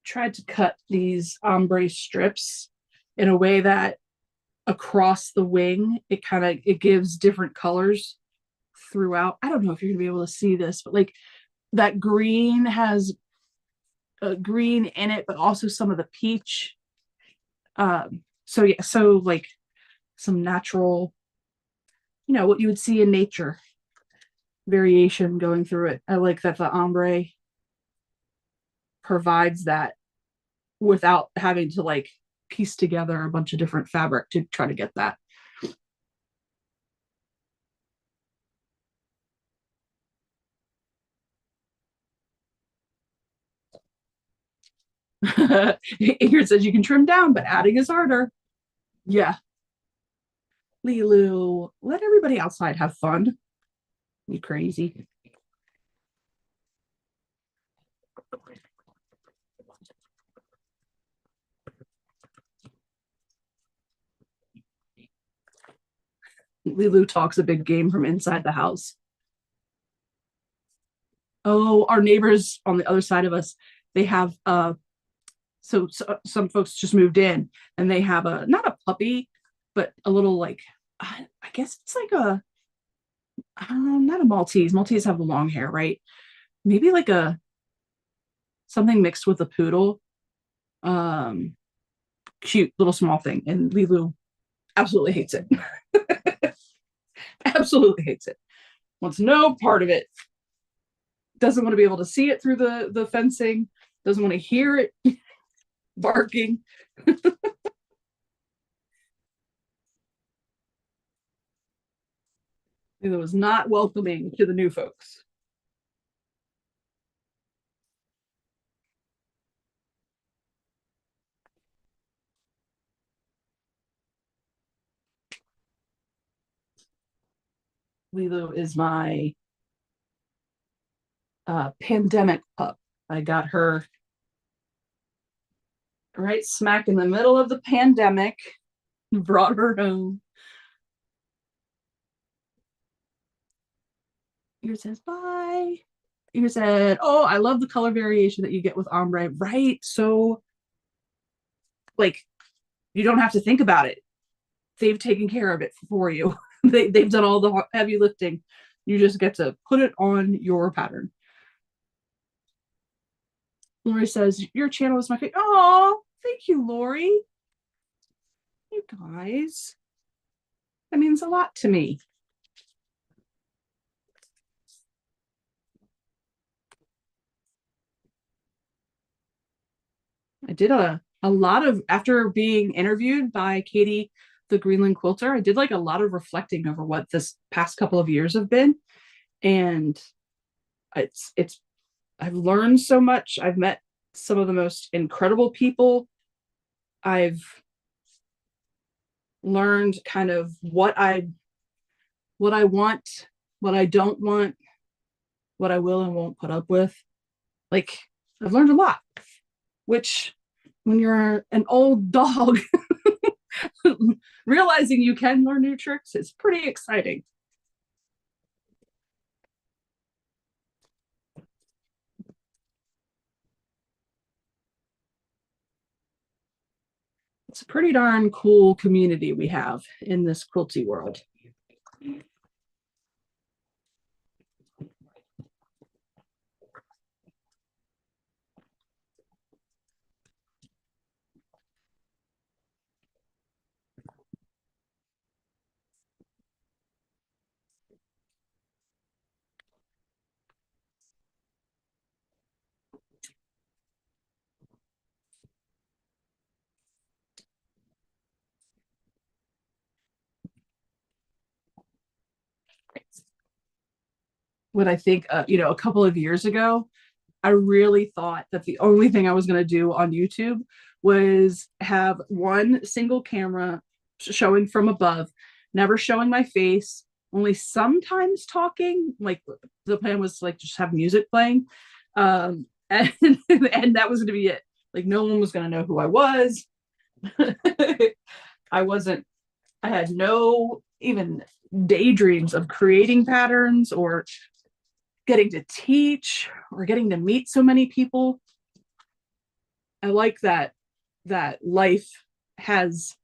Tried to cut these ombre strips in a way that across the wing. It gives different colors throughout. I don't know if you're gonna be able to see this, but like that green has a green in it, but also some of the peach. So yeah, so like some natural, what you would see in nature variation going through it. I like that the ombre provides that without having to like piece together a bunch of different fabric to try to get that. Here it says you can trim down, but adding is harder. Yeah. Lilu, let everybody outside have fun. You crazy. Lilu talks a big game from inside the house. Oh, our neighbors on the other side of us, they have so some folks just moved in and they have a not a puppy, but a little like I guess it's like a not a Maltese. Maltese have the long hair, right? Maybe like a something mixed with a poodle. Um, Cute little small thing, and Lilu absolutely hates it. Absolutely hates it. Wants no part of it. Doesn't want to be able to see it through the fencing. Doesn't want to hear it barking. It was not welcoming to the new folks. Lilo is my pandemic pup. I got her right smack in the middle of the pandemic, brought her home. Here says bye. Here said, oh, I love the color variation that you get with ombre, right? So, like, you don't have to think about it. They've taken care of it for you. They've done all the heavy lifting. You just get to put it on your pattern. Lori says, your channel is my favorite. Oh, thank you, Lori. You guys. That means a lot to me. I did a lot of, after being interviewed by Katie, the Greenland quilter, I did like a lot of reflecting over what this past couple of years have been. And it's I've learned so much. I've met some of the most incredible people. I've learned kind of what I want, what I don't want, what I will and won't put up with. Like I've learned a lot, which when you're an old dog, realizing you can learn new tricks is pretty exciting. It's a pretty darn cool community we have in this quilty world. What I think, a couple of years ago, I really thought that the only thing I was going to do on YouTube was have one single camera showing from above, never showing my face, only sometimes talking. Like the plan was like just have music playing. And, and that was going to be it. Like no one was going to know who I was. I wasn't, I had no even daydreams of creating patterns or getting to teach or getting to meet so many people. I like that life has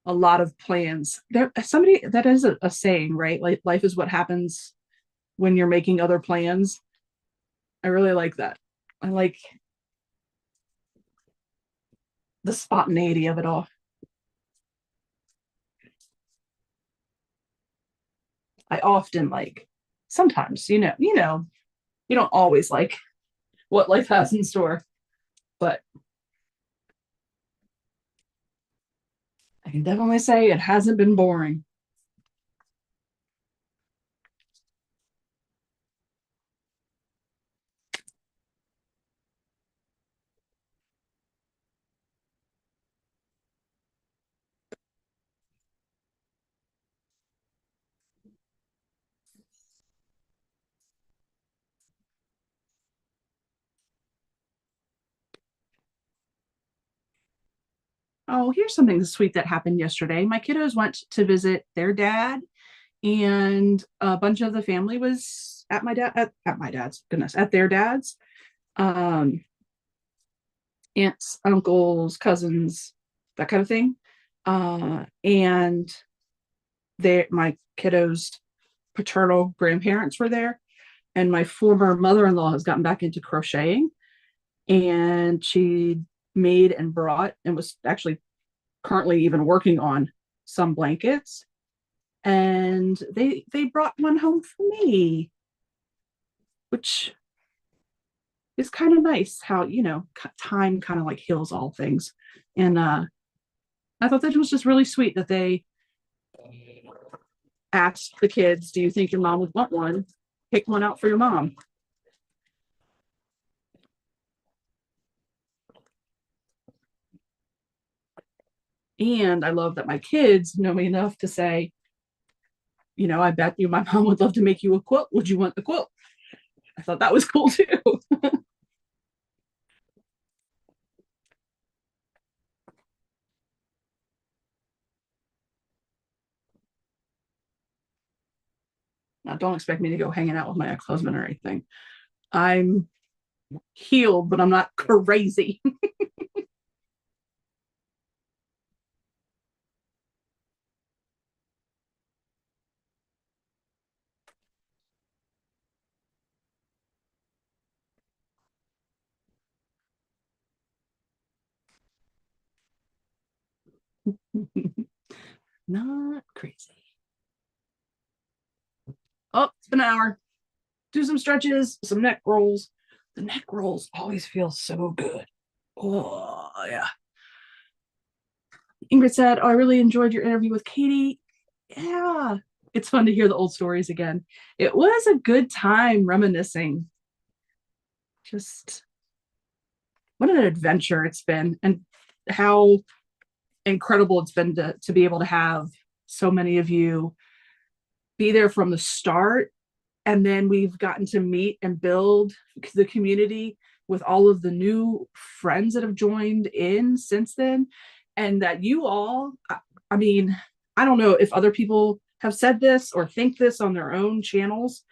a lot of plans. There, somebody that is a saying, right? Like life is what happens when you're making other plans. I really like that. I like the spontaneity of it all. I often like sometimes, you don't always like what life has in store, but I can definitely say it hasn't been boring. Oh, here's something sweet that happened yesterday. My kiddos went to visit their dad, and a bunch of the family was at my dad's, goodness, at their dad's. Um, aunts, uncles, cousins, that kind of thing. And my kiddos' paternal grandparents were there, and my former mother-in-law has gotten back into crocheting, and she made and brought and was actually currently even working on some blankets, and they brought one home for me, which is kind of nice how time kind of like heals all things. And I thought that was just really sweet that they asked the kids, do you think your mom would want one? Pick one out for your mom. And I love that my kids know me enough to say, I bet you my mom would love to make you a quilt. Would you want the quilt? I thought that was cool too. Now, don't expect me to go hanging out with my ex-husband or anything. I'm healed, but I'm not crazy. Not crazy. Oh, it's been an hour. Do some stretches, some neck rolls. The neck rolls always feel so good. Oh, yeah. Ingrid said, oh, I really enjoyed your interview with Katie. Yeah, it's fun to hear the old stories again. It was a good time reminiscing. Just what an adventure it's been, and how incredible it's been to be able to have so many of you be there from the start. And then we've gotten to meet and build the community with all of the new friends that have joined in since then. And that you all, I mean, I don't know if other people have said this or think this on their own channels.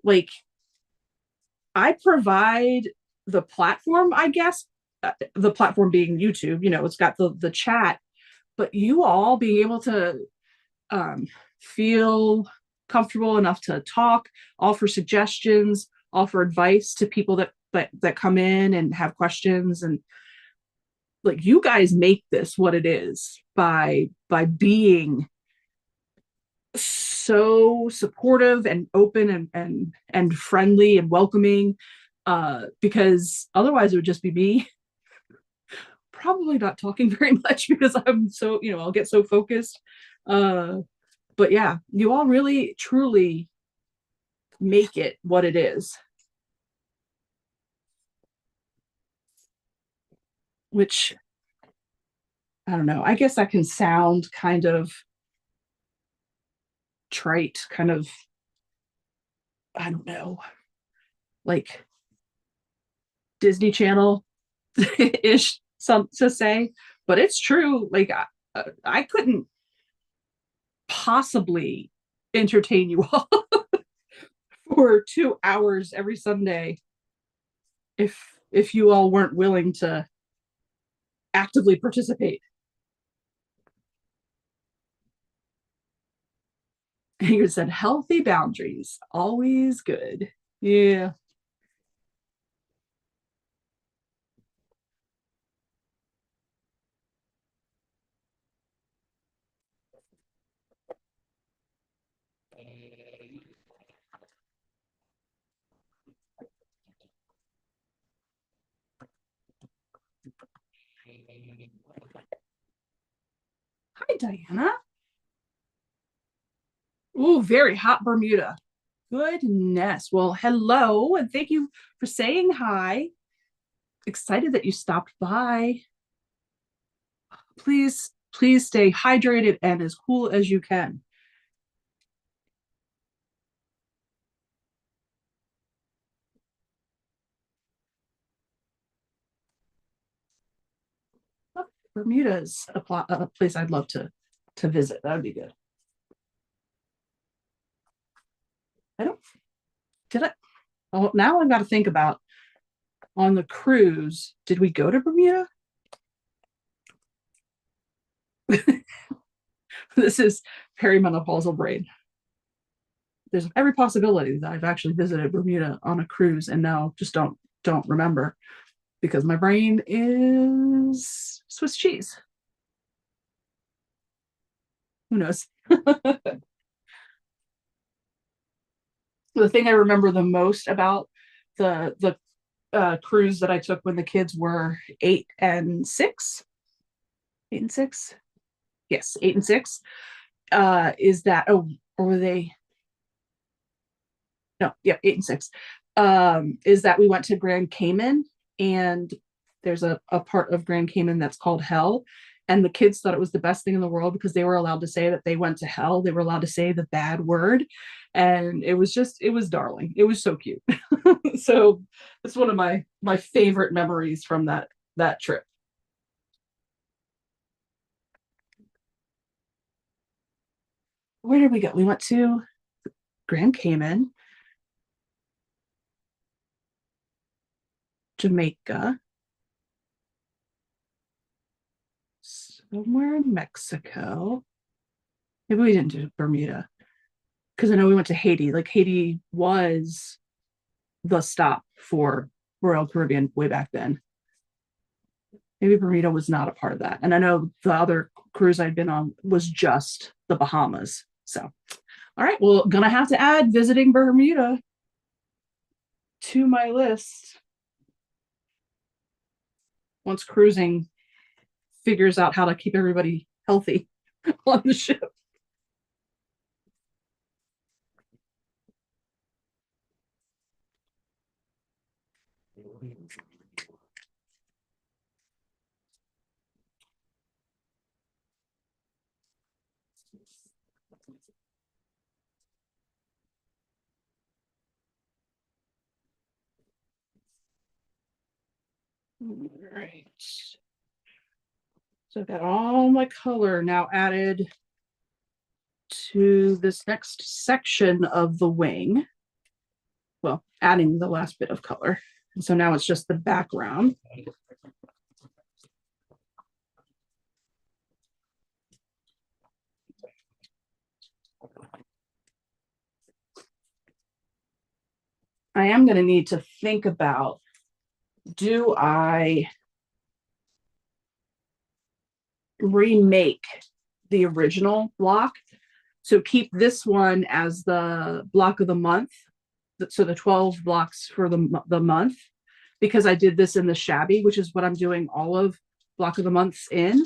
Like, I provide the platform, I guess, the platform being YouTube, it's got the chat, but you all being able to feel comfortable enough to talk, offer suggestions, offer advice to people that come in and have questions, and like you guys make this what it is by being so supportive and open and friendly and welcoming, because otherwise it would just be me probably not talking very much because I'm so, I'll get so focused. uh but yeah, you all really truly make it what it is, which I don't know, I guess that can sound kind of trite, kind of, I don't know, like Disney Channel ish, some to say, but it's true. Like I couldn't possibly entertain you all for 2 hours every Sunday if you all weren't willing to actively participate. You said healthy boundaries, always good. Yeah. Hi, Diana. Ooh, very hot Bermuda. Goodness. Well, hello, and thank you for saying hi. Excited that you stopped by. Please stay hydrated and as cool as you can. Bermuda's a place I'd love to visit. That would be good. I don't did I Oh, now I've got to think about on the cruise. Did we go to Bermuda? This is perimenopausal brain. There's every possibility that I've actually visited Bermuda on a cruise and now just don't remember because my brain is Swiss cheese. Who knows? The thing I remember the most about the cruise that I took when the kids were 8 and 6, 8 and 6, yes, 8 and 6, is that or were they? No, yeah, 8 and 6. Is that we went to Grand Cayman and there's a part of Grand Cayman that's called Hell. And the kids thought it was the best thing in the world because they were allowed to say that they went to hell. They were allowed to say the bad word. And it was darling. It was so cute. So it's one of my favorite memories from that trip. Where did we go? We went to Grand Cayman, Jamaica, somewhere in Mexico. Maybe we didn't do Bermuda because I know we went to Haiti. Like Haiti was the stop for Royal Caribbean way back then. Maybe Bermuda was not a part of that. And I know the other cruise I'd been on was just the Bahamas. So, all right, well, gonna have to add visiting Bermuda to my list once cruising figures out how to keep everybody healthy on the ship. All right. So I've got all my color now added to this next section of the wing. Well, adding the last bit of color. And so now it's just the background. I am going to need to think about, do I remake the original block? So keep this one as the block of the month. So the 12 blocks for the month, because I did this in the shabby, which is what I'm doing all of block of the months in.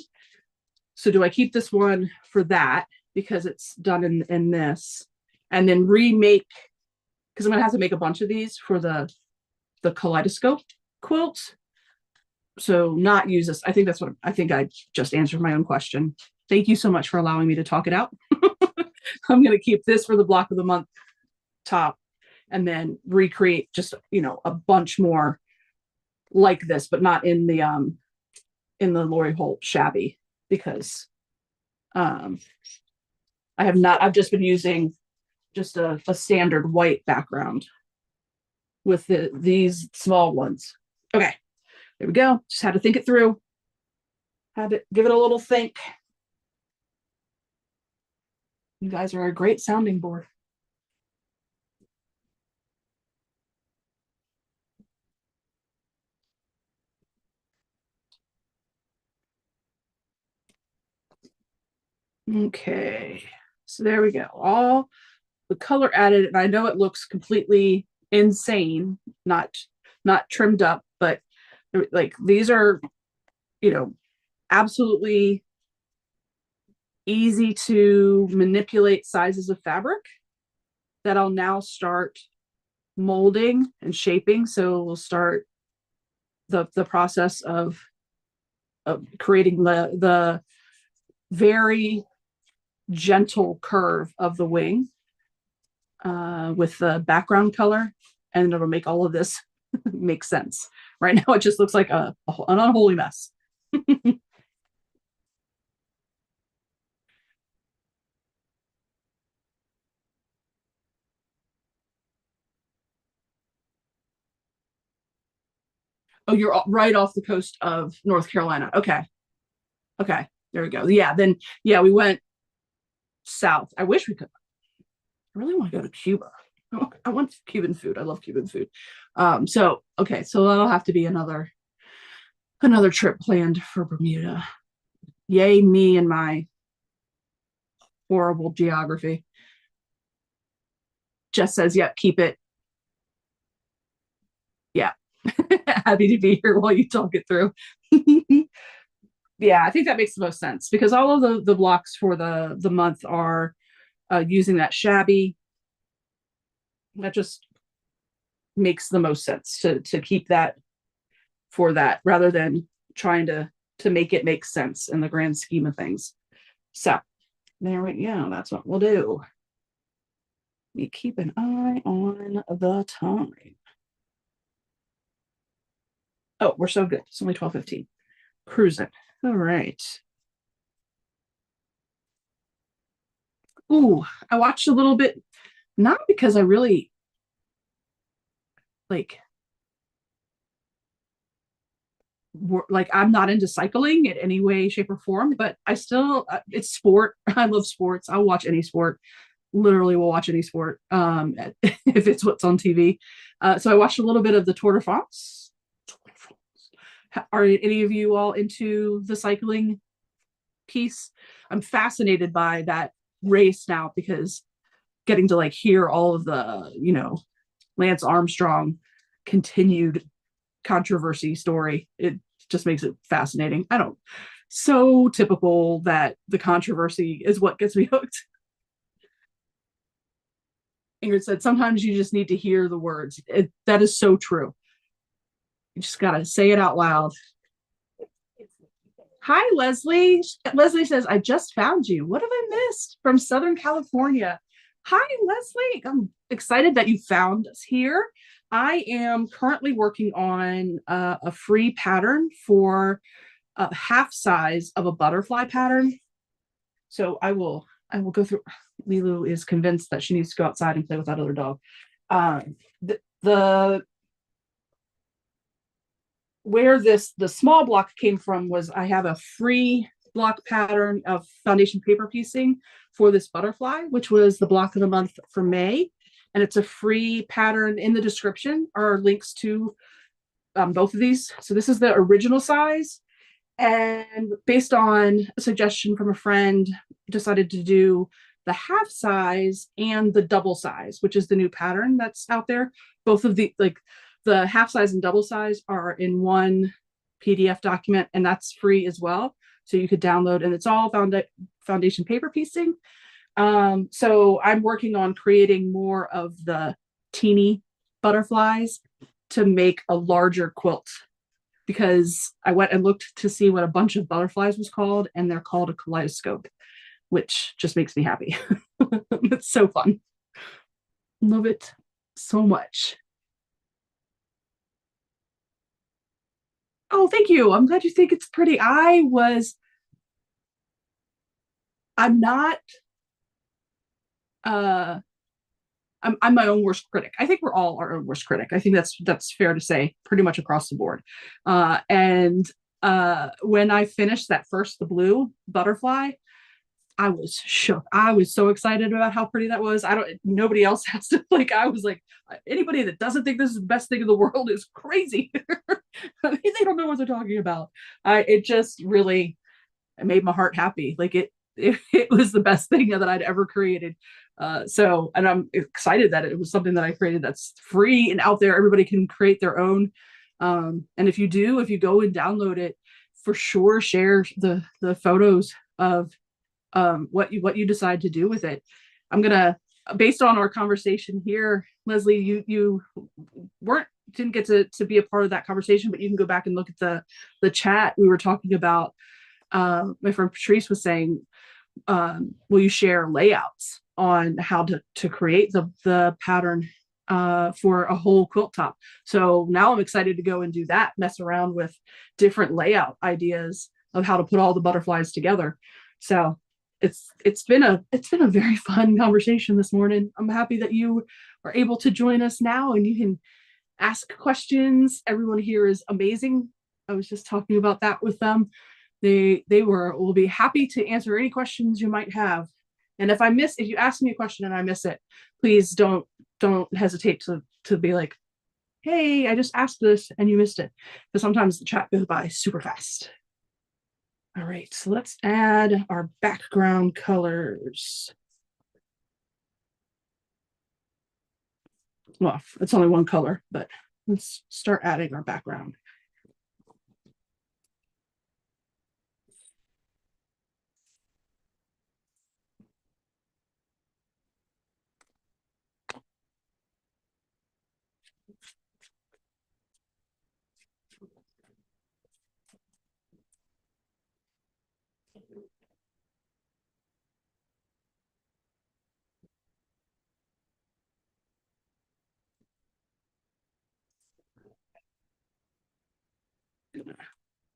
So do I keep this one for that because it's done in this, and then remake, because I'm gonna have to make a bunch of these for the kaleidoscope quilt. So not use this. I think that's what I think I just answered my own question. Thank you so much for allowing me to talk it out. I'm gonna keep this for the block of the month top and then recreate just a bunch more like this, but not in the Lori Holt shabby, because I have not, I've just been using just a standard white background with these small ones. Okay, there we go. Just had to think it through. Had to give it a little think. You guys are a great sounding board. Okay, so there we go. All the color added, and I know it looks completely insane, not not trimmed up, but like these are, you know, absolutely easy to manipulate sizes of fabric that I'll now start molding and shaping. So we'll start the process of creating the very gentle curve of the wing with the background color, and it'll make all of this make sense. Right now, it just looks like an unholy mess. Oh, you're right off the coast of North Carolina. Okay. Okay. There we go. Yeah. Then, yeah, we went south. I wish we could. I really want to go to Cuba. I want Cuban food. I love Cuban food. So, okay. So that'll have to be another trip planned for Bermuda. Yay, me and my horrible geography. Jess says, yep, keep it. Yeah. Happy to be here while you talk it through. Yeah, I think that makes the most sense because all of the blocks for the month are using that shabby. That just makes the most sense to keep that for that rather than trying to make it make sense in the grand scheme of things. So there we go. That's what we'll do. We keep an eye on the time. Oh, we're so good. It's only 12:15. Cruising. All right. Ooh, I watched a little bit, not because I really like like I'm not into cycling in any way, shape, or form, but I still it's sport. I love sports. I'll watch any sport. Literally will watch any sport if it's what's on TV. So I watched a little bit of the Tour de France. Are any of you all into the cycling piece? I'm fascinated by that race now because getting to like hear all of the, Lance Armstrong continued controversy story. It just makes it fascinating. I don't, so typical that the controversy is what gets me hooked. Ingrid said, sometimes you just need to hear the words. That is so true. You just got to say it out loud. Hi, Leslie. Leslie says, I just found you. What have I missed from Southern California? Hi, Leslie. I'm excited that you found us here. I am currently working on a free pattern for a half size of a butterfly pattern. So I will go through. Lilu is convinced that she needs to go outside and play with that other dog. The where the small block came from was I have a free block pattern of foundation paper piecing for this butterfly, which was the block of the month for May. And it's a free pattern. In the description are links to both of these. So this is the original size. And based on a suggestion from a friend, decided to do the half size and the double size, which is the new pattern that's out there. Both of the half size and double size are in one PDF document, and that's free as well. So you could download, and it's all foundation paper piecing. So I'm working on creating more of the teeny butterflies to make a larger quilt, because I went and looked to see what a bunch of butterflies was called, and they're called a kaleidoscope, which just makes me happy. It's so fun. Love it so much. Oh, thank you. I'm glad you think it's pretty. I'm not, uh, I'm my own worst critic. I think we're all our own worst critic. I think that's fair to say pretty much across the board. And when I finished that first, the blue butterfly, I was shook. I was so excited about how pretty that was. Nobody else has to, like, I was like, anybody that doesn't think this is the best thing in the world is crazy. They don't know what they're talking about. It just really, it made my heart happy. Like it was the best thing that I'd ever created. And I'm excited that it was something that I created that's free and out there. Everybody can create their own. And if you go and download it, for sure, share the photos of what you decide to do with it. I'm gonna, based on our conversation here, Leslie, you weren't didn't get to be a part of that conversation, but you can go back and look at the chat. We were talking about, my friend Patrice was saying, will you share layouts on how to create the pattern for a whole quilt top? So now I'm excited to go and do that, mess around with different layout ideas of how to put all the butterflies together. So it's been a very fun conversation this morning. I'm happy that you are able to join us now and you can ask questions. Everyone here is amazing. I was just talking about that with them. Will be happy to answer any questions you might have. And if you ask me a question and I miss it, please don't hesitate to be like, hey, I just asked this and you missed it. Because sometimes the chat goes by super fast. All right, so let's add our background colors. Well, it's only one color, but let's start adding our background.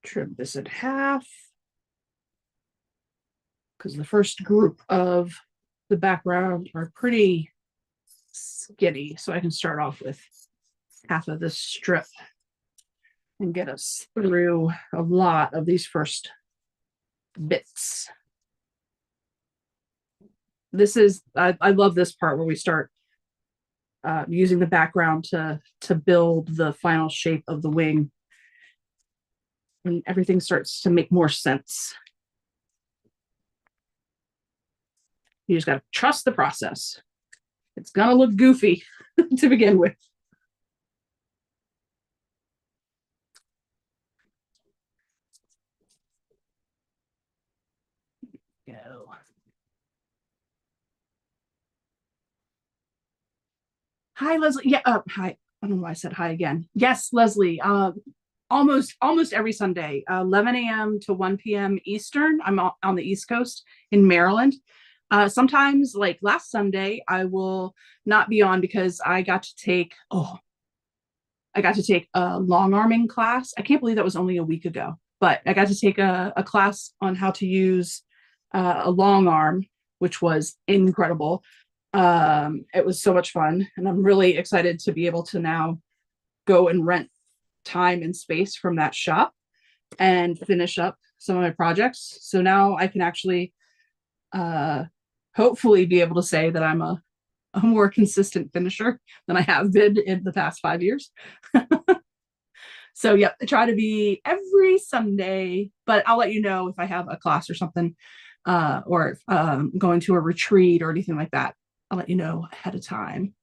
Trim this in half because the first group of the background are pretty skinny, so I can start off with half of this strip and get us through a lot of these first bits. I love this part where we start using the background to build the final shape of the wing, and everything starts to make more sense. You just got to trust the process. It's gonna look goofy to begin with. Go. Hi, Leslie. Yeah, hi. I don't know why I said hi again. Yes, Leslie. Almost every Sunday, 11 a.m. to 1 p.m. Eastern. I'm on the East Coast in Maryland. Sometimes, like last Sunday, I will not be on because I got to take a long arming class. I can't believe that was only a week ago, but I got to take a class on how to use a long arm, which was incredible. It was so much fun, and I'm really excited to be able to now go and rent time and space from that shop and finish up some of my projects. So now I can actually hopefully be able to say that I'm a more consistent finisher than I have been in the past 5 years. So yeah, I try to be every Sunday, but I'll let you know if I have a class or something, or if going to a retreat or anything like that. I'll let you know ahead of time.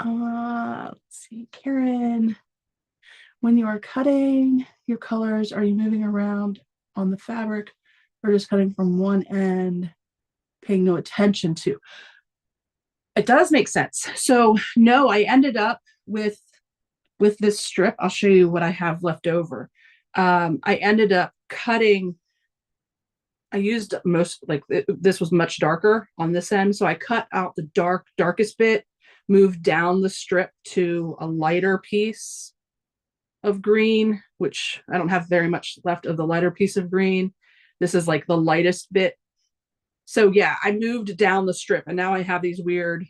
Let's see, Karen, when you are cutting your colors, are you moving around on the fabric or just cutting from one end, paying no attention to? It does make sense. So no, I ended up with this strip. I'll show you what I have left over. I ended up cutting, I used this was much darker on this end. So I cut out the darkest bit, moved down the strip to a lighter piece of green, which I don't have very much left of the lighter piece of green. This is like the lightest bit. So yeah, I moved down the strip and now I have these weird,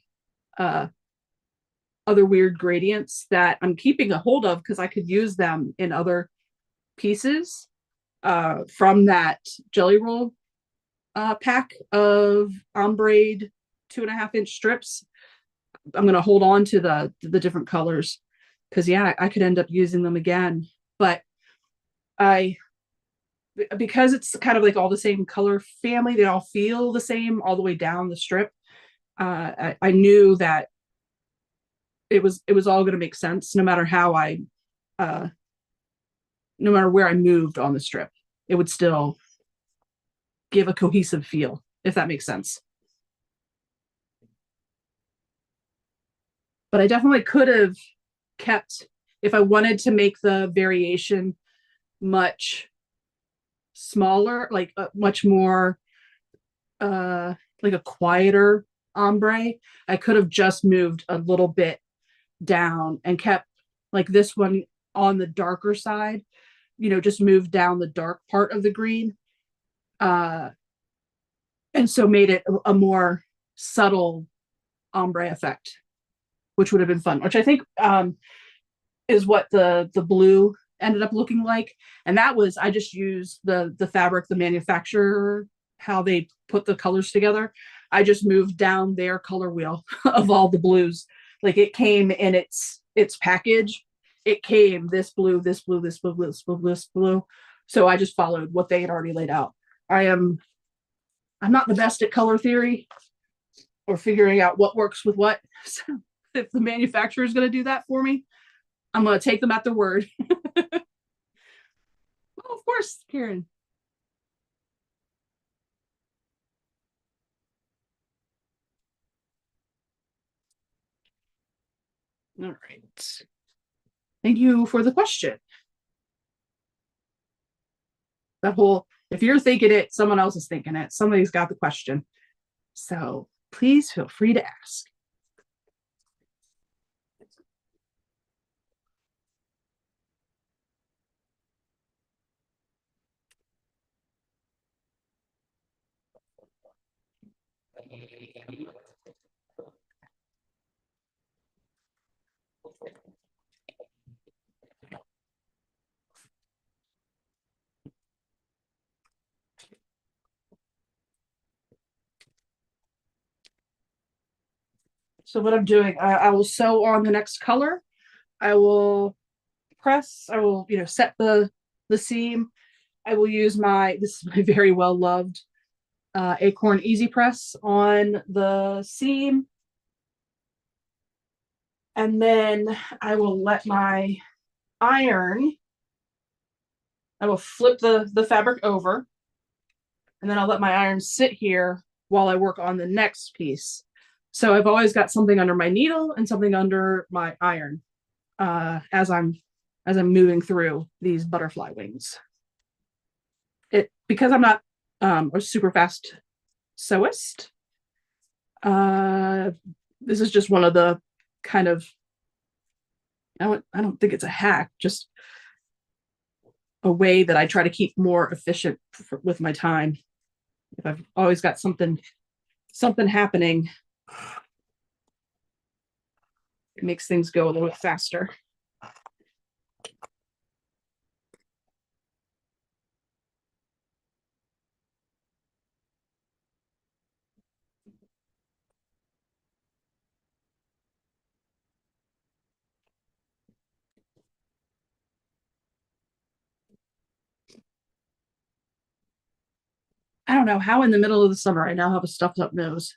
other weird gradients that I'm keeping a hold of because I could use them in other pieces. from that jelly roll pack of ombre 2.5-inch strips. I'm going to hold on to the different colors because yeah, I could end up using them again. But I, because it's kind of like all the same color family, they all feel the same all the way down the strip. I knew that it was all going to make sense no matter how uh, no matter where I moved on the strip, it would still give a cohesive feel, if that makes sense. But I definitely could have kept, if I wanted to make the variation much smaller, like much more like a quieter ombre, I could have just moved a little bit down and kept like this one on the darker side, just moved down the dark part of the green. Uh, and so made it a more subtle ombre effect, which would have been fun, which I think is what the blue ended up looking like. And that was, I just used the fabric, the manufacturer, how they put the colors together. I just moved down their color wheel of all the blues. Like it came in its package. It came this blue, this blue, this blue, this blue, this blue. So I just followed what they had already laid out. I'm not the best at color theory or figuring out what works with what. So if the manufacturer is going to do that for me, I'm going to take them at their word. Well, of course, Karen. All right. Thank you for the question. That whole, if you're thinking it, someone else is thinking it. Somebody's got the question. So please feel free to ask. So what I'm doing, I will sew on the next color. I will press, I will, set the seam. I will use this is my very well loved Acorn Easy Press on the seam. And then I will let my iron, I will flip the fabric over, and then I'll let my iron sit here while I work on the next piece. So I've always got something under my needle and something under my iron as I'm moving through these butterfly wings. Because I'm not a super fast sewist. This is just one of the kind of, I don't think it's a hack, just a way that I try to keep more efficient with my time. If I've always got something happening, it makes things go a little bit faster. I don't know how in the middle of the summer I now have a stuffed up nose.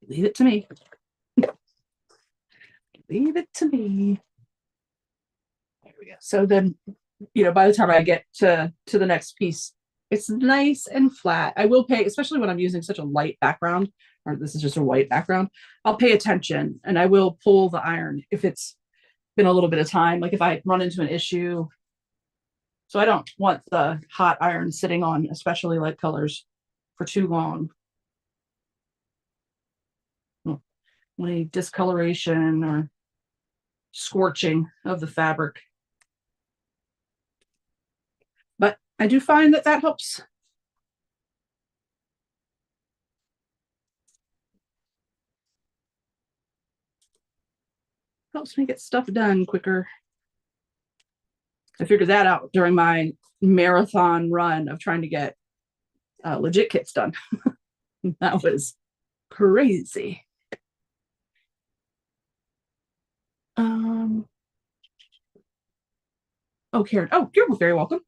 Leave it to me. Leave it to me. There we go. So then, by the time I get to the next piece, it's nice and flat. I will pay, especially when I'm using such a light background, or this is just a white background, I'll pay attention and I will pull the iron if it's been a little bit of time, like if I run into an issue. So I don't want the hot iron sitting on, especially light colors, for too long. Any discoloration or scorching of the fabric. But I do find that helps. Helps me get stuff done quicker. I figured that out during my marathon run of trying to get legit kits done. That was crazy. Oh, Karen. Oh, you're very welcome.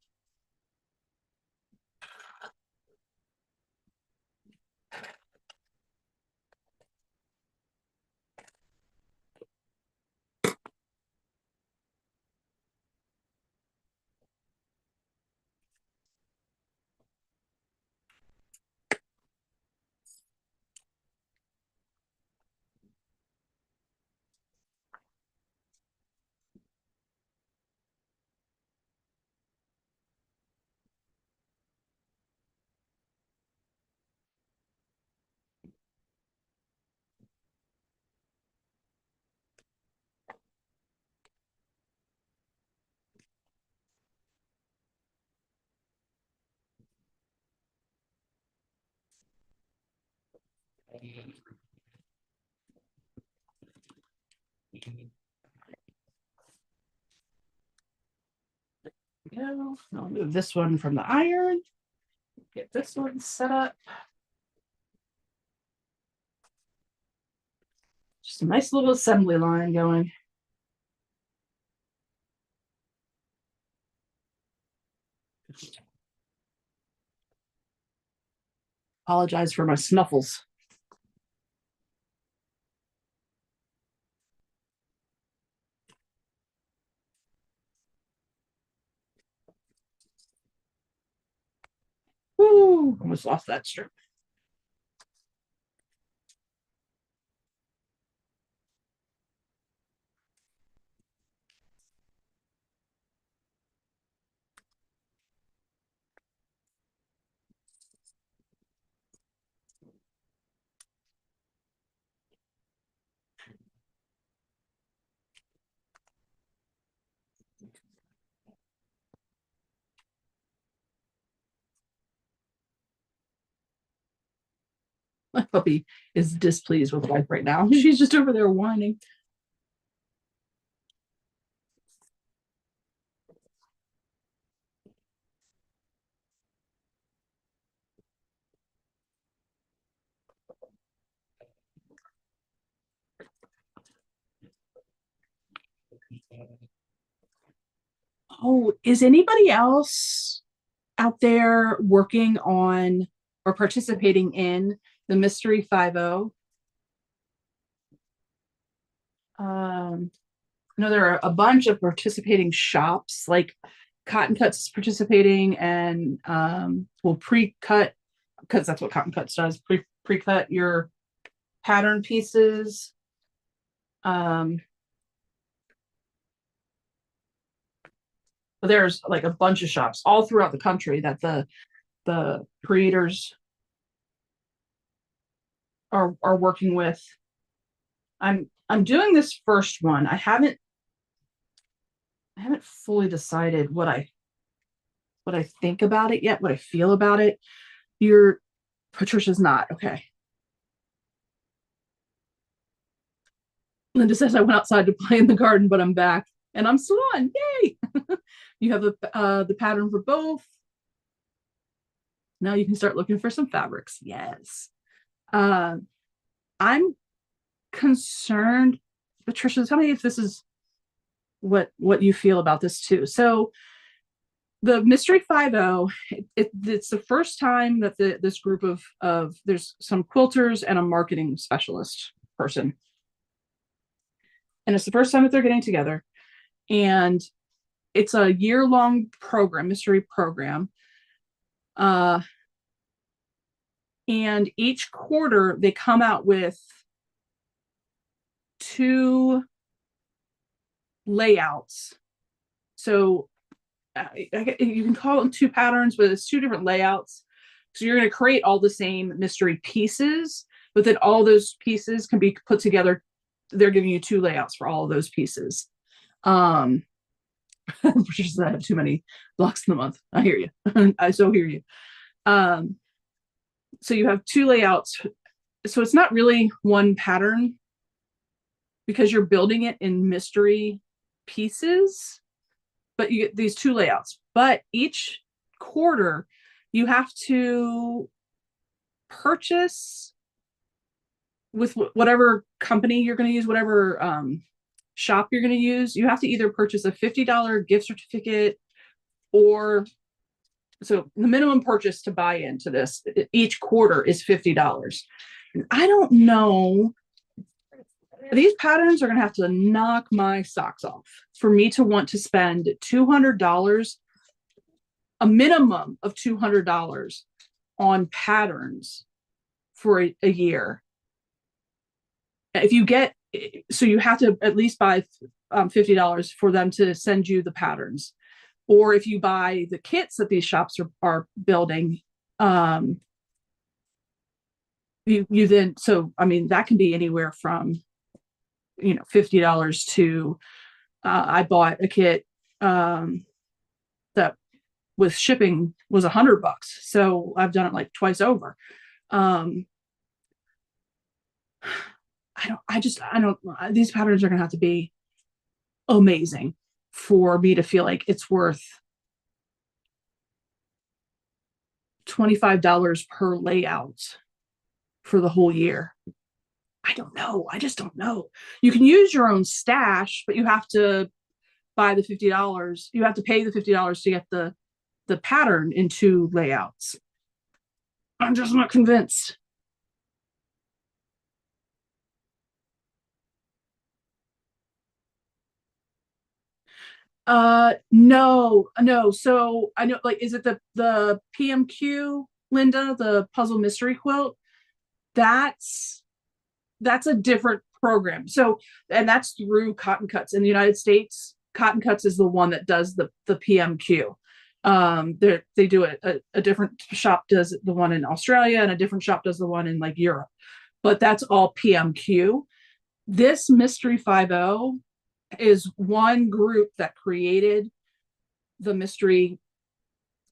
Go. I'll move this one from the iron. Get this one set up. Just a nice little assembly line going. Apologize for my snuffles. Woo, almost lost that strip. My puppy is displeased with life right now. She's just over there whining. Oh, is anybody else out there working on or participating in the Mystery 50? No, there are a bunch of participating shops, like Cotton Cuts is participating and will pre-cut, because that's what Cotton Cuts does, pre-cut your pattern pieces. But there's like a bunch of shops all throughout the country that the creators are working with. I'm doing this first one. I haven't fully decided what I think about it yet, what I feel about it. Patricia's not okay. Linda says I went outside to play in the garden, but I'm back and I'm still on. Yay! You have the pattern for both. Now you can start looking for some fabrics. Yes. I'm concerned. Patricia, tell me if this is what you feel about this too. So the Mystery 50, it's the first time that this group of there's some quilters and a marketing specialist person, and it's the first time that they're getting together, and it's a year-long program, mystery program. And each quarter they come out with 2 layouts. So you can call them 2 patterns, but it's 2 different layouts. So you're going to create all the same mystery pieces, but then all those pieces can be put together. They're giving you 2 layouts for all of those pieces. I have too many blocks in the month. I hear you. I so hear you. So you have 2 layouts. So it's not really one pattern. because you're building it in mystery pieces, but you get these 2 layouts. But each quarter, you have to purchase with whatever company you're going to use, whatever shop you're going to use. You have to either purchase a $50 gift certificate, or so the minimum purchase to buy into this each quarter is $50. I don't know. These patterns are going to have to knock my socks off for me to want to spend $200, a minimum of $200 on patterns for a year. If you get, so you have to at least buy $50 for them to send you the patterns. Or if you buy the kits that these shops are building, you then, so I mean, that can be anywhere from, $50 to I bought a kit that with shipping was $100. So I've done it like twice over. These patterns are going to have to be amazing for me to feel like it's worth $25 per layout for the whole year. I don't know. I just don't know. You can use your own stash, but you have to buy the $50. You have to pay the $50 to get the pattern in 2 layouts. I'm just not convinced. No. So I know, like, is it the PMQ, Linda, the puzzle mystery quilt? That's a different program. So, and that's through Cotton Cuts in the United States. Cotton Cuts is the one that does the PMQ. They do a different shop does the one in Australia, and a different shop does the one in like Europe, but that's all PMQ. This Mystery 50 is one group that created the mystery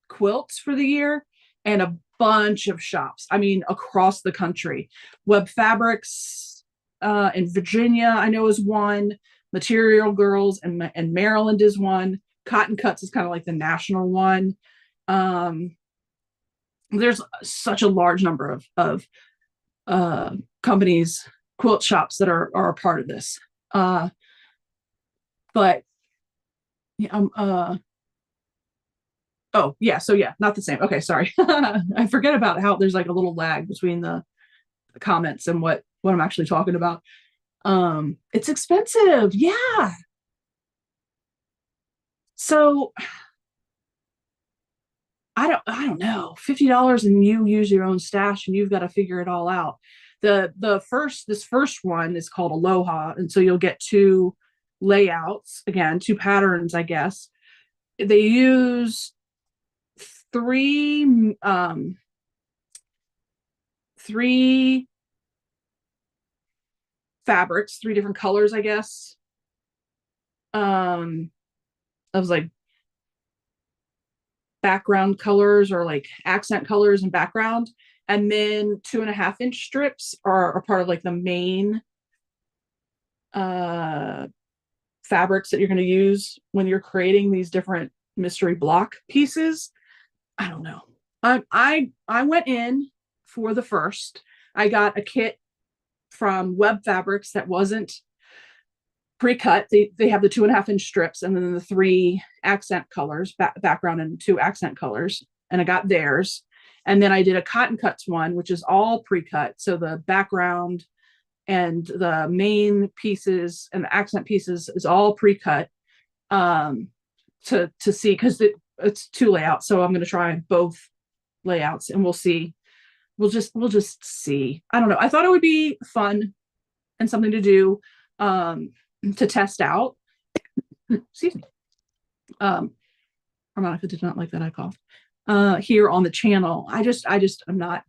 quilts for the year, and a bunch of shops, I mean, across the country. Web Fabrics in Virginia, I know, is one. Material Girls and Maryland is one. Cotton Cuts is kind of like the national one. There's such a large number of companies, quilt shops that are a part of this. But oh yeah, so yeah, not the same. Okay, sorry. I forget about how there's like a little lag between the comments and what I'm actually talking about. It's expensive. Yeah. So I don't know, $50 and you use your own stash and you've got to figure it all out. This first one is called Aloha, and so you'll get 2 layouts, again, 2 patterns, I guess. They use 3 fabrics, 3 different colors, I guess. I was like background colors, or like accent colors and background, and then 2.5-inch strips are part of like the main fabrics that you're going to use when you're creating these different mystery block pieces. I don't know. I went in for the first. I got a kit from Web Fabrics that wasn't pre-cut. They have the 2.5-inch strips, and then the 3 accent colors, background and 2 accent colors, and I got theirs. And then I did a Cotton Cuts one, which is all pre-cut, so the background and the main pieces and the accent pieces is all pre-cut, to see, because it's 2 layouts, so I'm going to try both layouts and we'll see. We'll just see. I don't know. I thought it would be fun and something to do, to test out. Excuse me. Harmonica did not like that I coughed. Here on the channel, I'm not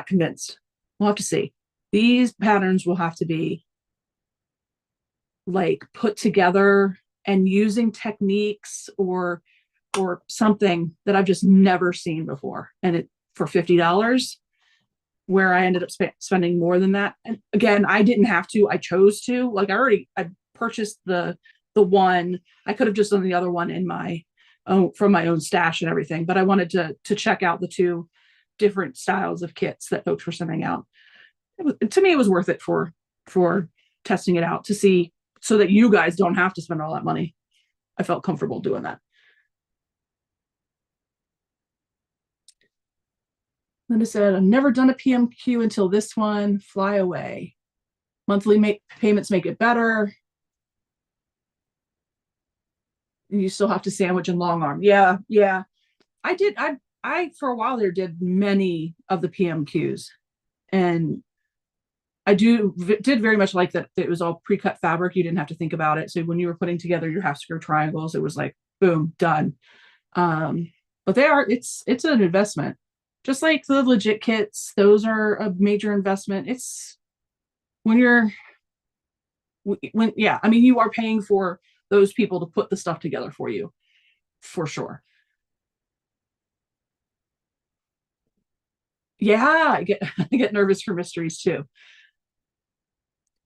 convinced. We'll have to see. These patterns will have to be like put together and using techniques or something that I've just never seen before, and it for $50. where I ended up spending more than that. And again, I didn't have to, I chose to. Like I purchased the one. I could have just done the other one in my own, from my own stash and everything, but I wanted to check out the two different styles of kits that folks were sending out. To me, it was worth it for testing it out to see, so that you guys don't have to spend all that money. I felt comfortable doing that. Linda said, I've never done a PMQ until this one. Fly away. Monthly payments make it better. You still have to sandwich and long arm. Yeah, yeah. I did. I for a while there did many of the PMQs, and I did very much like that it was all pre-cut fabric. You didn't have to think about it. So when you were putting together your half square triangles, it was like boom, done. But it's an investment. Just like the legit kits, those are a major investment. It's when yeah, I mean, you are paying for those people to put the stuff together for you, for sure. Yeah, I get nervous for mysteries too.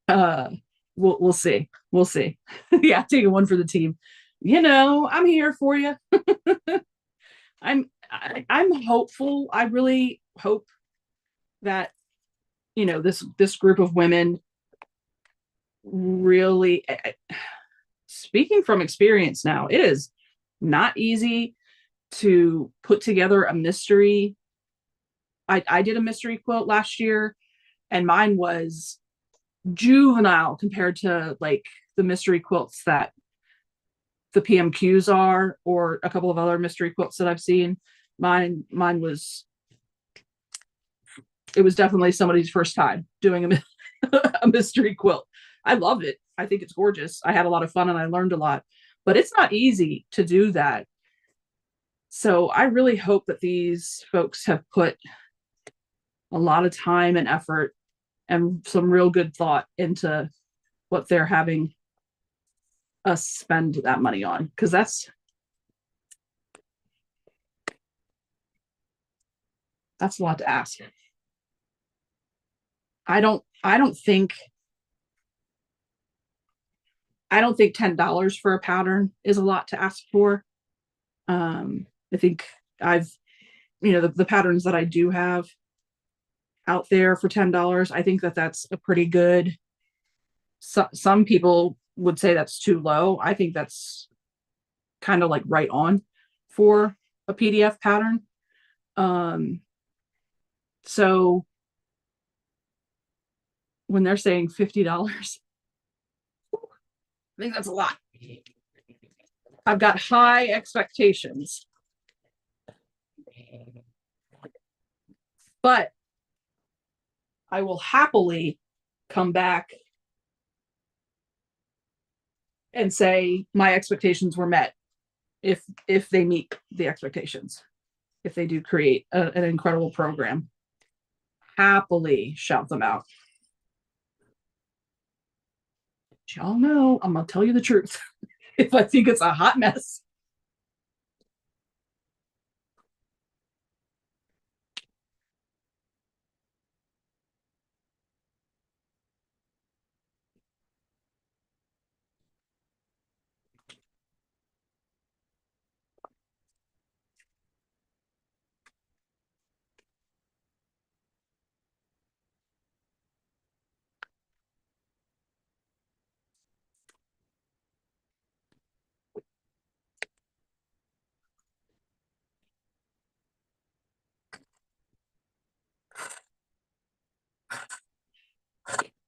Uh, we'll see. We'll see. Yeah, taking one for the team. I'm here for you. I'm hopeful. I really hope that this group of women really, speaking from experience now, it is not easy to put together a mystery. I did a mystery quilt last year, and mine was juvenile compared to like the mystery quilts that the PMQs are, or a couple of other mystery quilts that I've seen. Mine was, it was definitely somebody's first time doing a mystery quilt. I love it. I think it's gorgeous. I had a lot of fun and I learned a lot, but it's not easy to do that. So I really hope that these folks have put a lot of time and effort and some real good thought into what they're having us spend that money on, because that's a lot to ask. I don't think $10 for a pattern is a lot to ask for. I think I've, the patterns that I do have out there for $10, I think that that's a pretty good. Some people would say that's too low. I think that's kind of like right on for a PDF pattern. So when they're saying $50, I think that's a lot. I've got high expectations. But I will happily come back and say my expectations were met if they meet the expectations. If they do create an incredible program, happily shout them out. Y'all know I'm gonna tell you the truth. If I think it's a hot mess.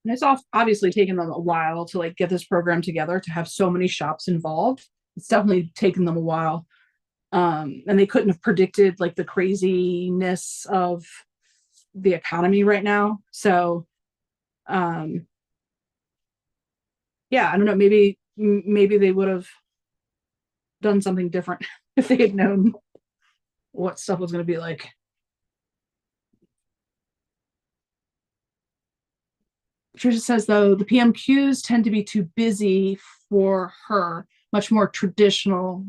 And it's obviously taken them a while to like get this program together, to have so many shops involved. It's definitely taken them a while. And they couldn't have predicted like the craziness of the economy right now. So yeah, I don't know, maybe they would have done something different if they had known what stuff was going to be like. Trisha says, though, the PMQs tend to be too busy for her, much more traditional,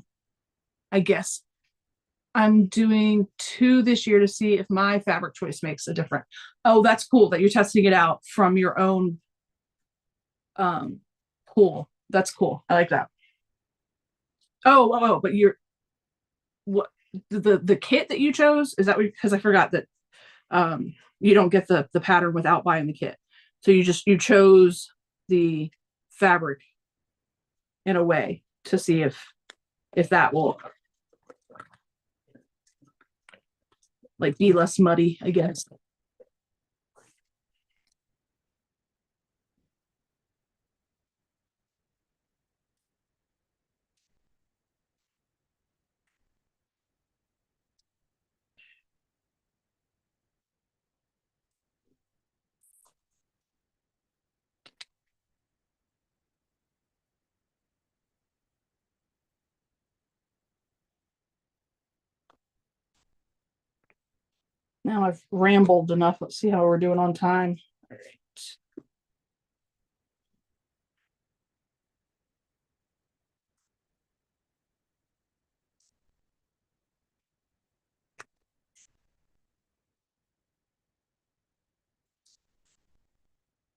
I guess. I'm doing 2 this year to see if my fabric choice makes a difference. Oh, that's cool that you're testing it out from your own um pool. That's cool. I like that. But you're what the kit that you chose, is that what, because I forgot that you don't get the pattern without buying the kit. So you chose the fabric in a way to see if that will like be less muddy, I guess. Now I've rambled enough. Let's see how we're doing on time. All right.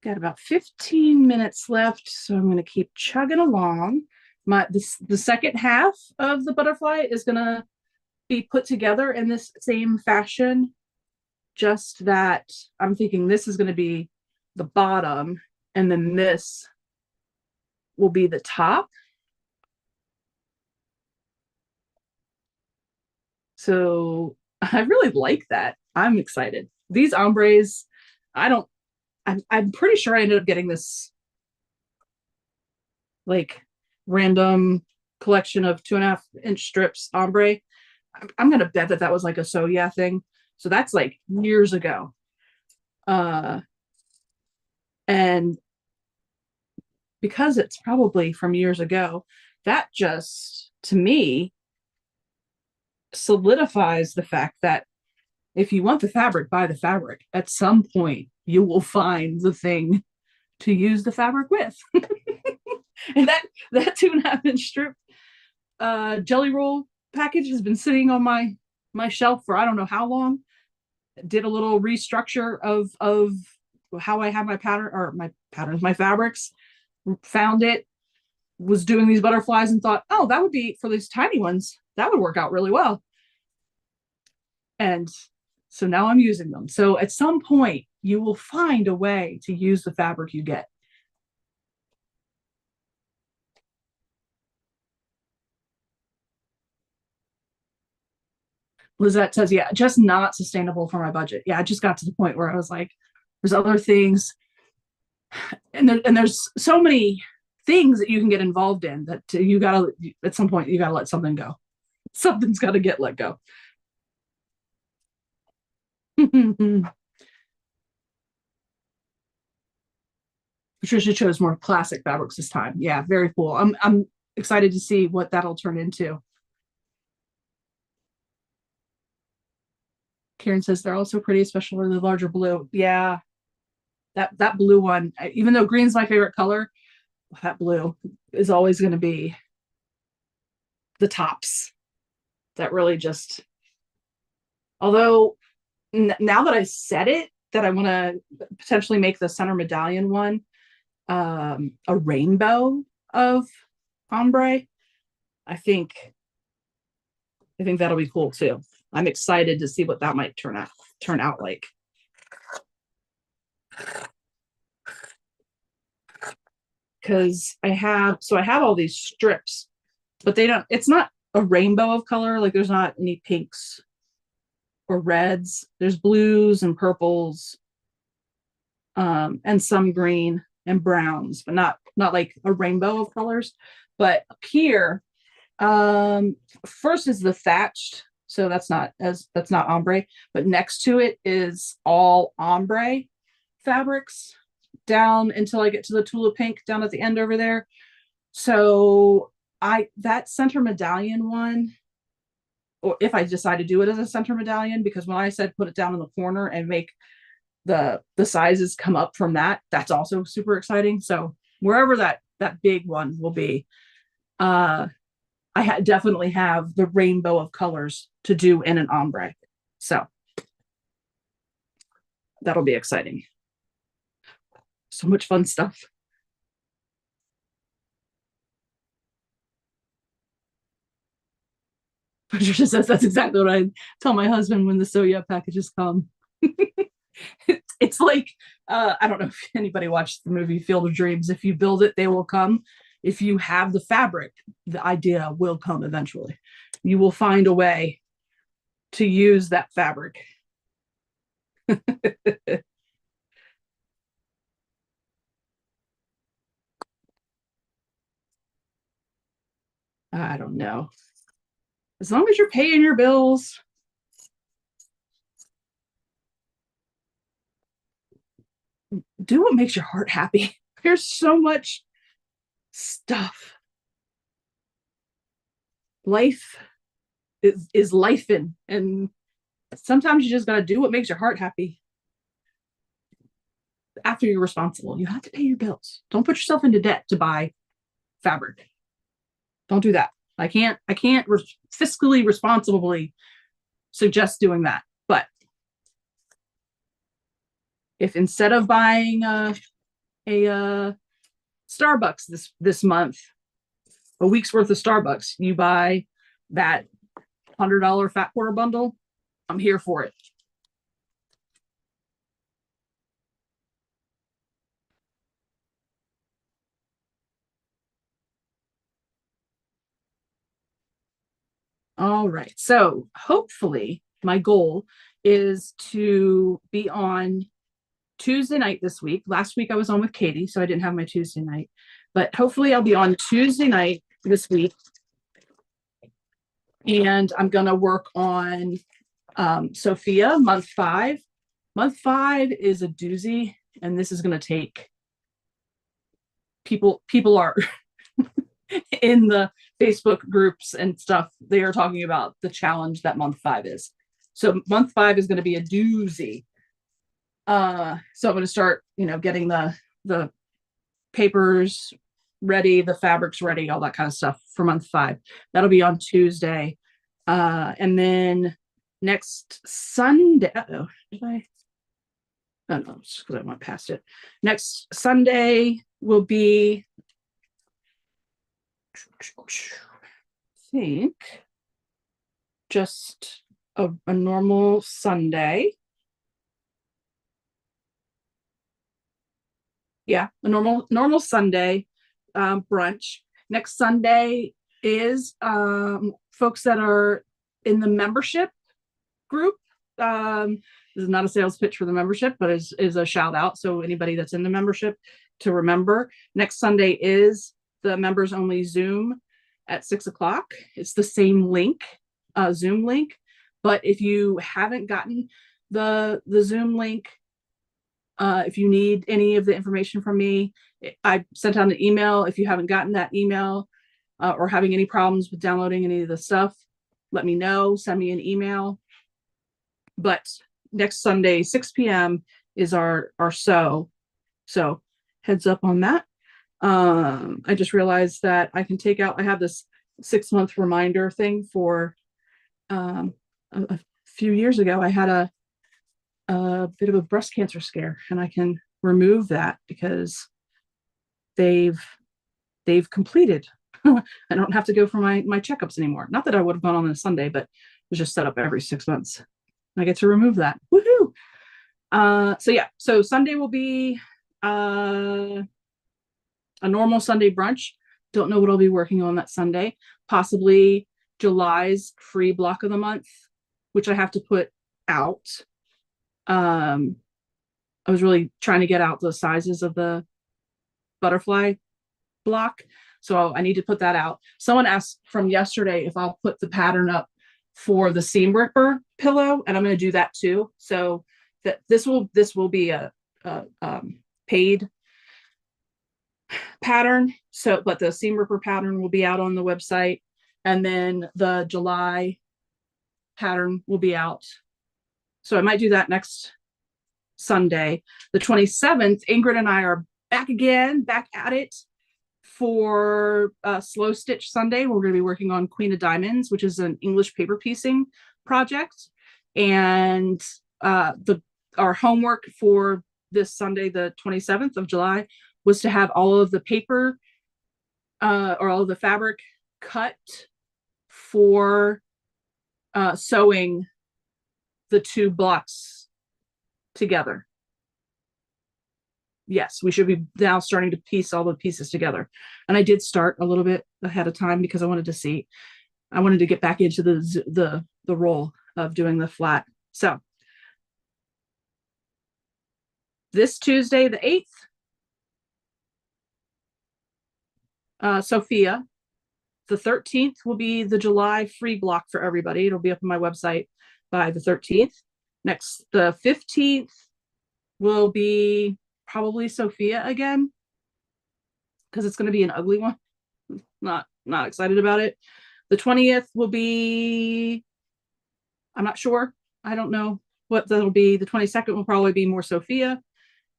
Got about 15 minutes left, so I'm going to keep chugging along. The second half of the butterfly is going to be put together in this same fashion, just that I'm thinking this is going to be the bottom and then this will be the top. So I really like that. I'm excited. These ombres, I don't, I'm pretty sure I ended up getting this like random collection of 2.5 inch strips ombre. I'm gonna bet that that was like a so yeah thing. So that's like years ago. Uh, and because it's probably from years ago, that just to me solidifies the fact that if you want the fabric, buy the fabric. At some point, you will find the thing to use the fabric with. And that 2.5 inch strip jelly roll package has been sitting on my shelf for I don't know how long. Did a little restructure of how I have my pattern or my patterns, my fabrics. Found it, was doing these butterflies, and thought, oh, that would be for these tiny ones. That would work out really well. And so now I'm using them. So at some point, you will find a way to use the fabric you get. Lizette says, yeah, just not sustainable for my budget. Yeah, I just got to the point where I was like, there's other things, and there's so many things that you can get involved in that you gotta at some point you gotta let something go. Something's got to get let go. Patricia chose more classic fabrics this time. Yeah, very cool. I'm excited to see what that'll turn into. Karen says they're also pretty, especially the larger blue. Yeah, that blue one, even though green's my favorite color, that blue is always going to be the tops. That really just, although now that I said it, that I want to potentially make the center medallion one a rainbow of ombre. I think I think that'll be cool too. I'm excited to see what that might turn out like. Because I have all these strips, but they don't. It's not a rainbow of color. Like there's not any pinks or reds. There's blues and purples, and some green and browns, but not like a rainbow of colors. But up here, first is the thatched, so that's not ombre, but next to it is all ombre fabrics down until I get to the tulip pink down at the end over there. So I that center medallion one, or if I decide to do it as a center medallion, because when I said put it down in the corner and make the sizes come up from that, that's also super exciting. So wherever that big one will be, definitely have the rainbow of colors to do in an ombre. So that'll be exciting. So much fun stuff. Patricia says that's exactly what I tell my husband when the Soya packages come. It's like, I don't know if anybody watched the movie Field of Dreams. If you build it, they will come. If you have the fabric, the idea will come eventually. You will find a way to use that fabric. I don't know. As long as you're paying your bills. Do what makes your heart happy. There's so much stuff. Life is life in, and sometimes you just got to do what makes your heart happy. After you're responsible, you have to pay your bills. Don't put yourself into debt to buy fabric. Don't do that. I can't fiscally responsibly suggest doing that. But if instead of buying a Starbucks this month, a week's worth of Starbucks, you buy that $100 fat quarter bundle, I'm here for it. All right. So hopefully my goal is to be on Tuesday night this week. Last week I was on with Katie, so I didn't have my Tuesday night, but hopefully I'll be on Tuesday night this week. And I'm going to work on Sophia month 5. Month 5 is a doozy, and this is going to take people are in the Facebook groups and stuff. They are talking about the challenge that month 5 is. So month 5 is going to be a doozy. So I'm going to start, getting the papers ready, the fabrics ready, all that kind of stuff for month 5. That'll be on Tuesday. And then next Sunday, did I? Oh no, it's because I went past it. Next Sunday will be, I think, just a normal Sunday. Yeah, a normal Sunday brunch. Next Sunday is folks that are in the membership group. This is not a sales pitch for the membership, but is a shout out. So anybody that's in the membership to remember, next Sunday is the members only Zoom at 6:00. It's the same link, Zoom link. But if you haven't gotten the Zoom link, if you need any of the information from me, I sent out an email. If you haven't gotten that email or having any problems with downloading any of the stuff, let me know. Send me an email. But next Sunday, 6 p.m. is our so heads up on that. I just realized that I can take out, I have this 6-month reminder thing for a few years ago. I had a bit of a breast cancer scare, and I can remove that because they've completed. I don't have to go for my checkups anymore. Not that I would have gone on a Sunday, but it was just set up every 6 months. I get to remove that. Woohoo! So Sunday will be a normal Sunday brunch. Don't know what I'll be working on that Sunday. Possibly July's free block of the month, which I have to put out. I was really trying to get out the sizes of the butterfly block, so I need to put that out. Someone asked from yesterday if I'll put the pattern up for the seam ripper pillow, and I'm going to do that too. So that this will be a paid pattern. So, but the seam ripper pattern will be out on the website, and then the July pattern will be out. So I might do that next Sunday. The 27th, Ingrid and I are back at it for Slow Stitch Sunday. We're going to be working on Queen of Diamonds, which is an English paper piecing project. And our homework for this Sunday, the 27th of July, was to have all of the paper or all of the fabric cut for sewing the two blocks together. Yes, we should be now starting to piece all the pieces together. And I did start a little bit ahead of time because I wanted to get back into the role of doing the flat. So this Tuesday, the 8th, Sophia. The 13th will be the July free block for everybody. It'll be up on my website by the 13th. The 15th will be probably Sophia again, because it's going to be an ugly one. Not excited about it. The 20th will be, I'm not sure. I don't know what that'll be. The 22nd will probably be more Sophia.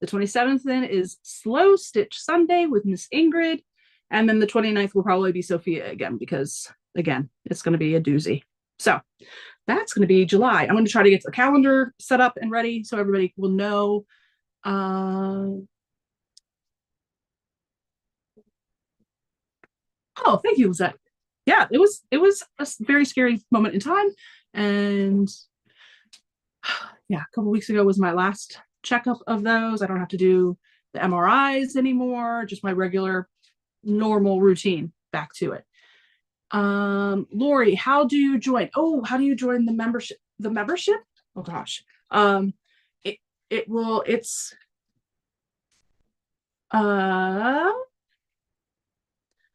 The 27th then is Slow Stitch Sunday with Miss Ingrid. And then the 29th will probably be Sophia again, because again, it's going to be a doozy. So that's going to be July. I'm going to try to get the calendar set up and ready so everybody will know. Oh, thank you, Lizette. Yeah, it was a very scary moment in time. And yeah, a couple weeks ago was my last checkup of those. I don't have to do the MRIs anymore, just my regular normal routine back to it. Lori, how do you join? How do you join the membership? Oh gosh. It's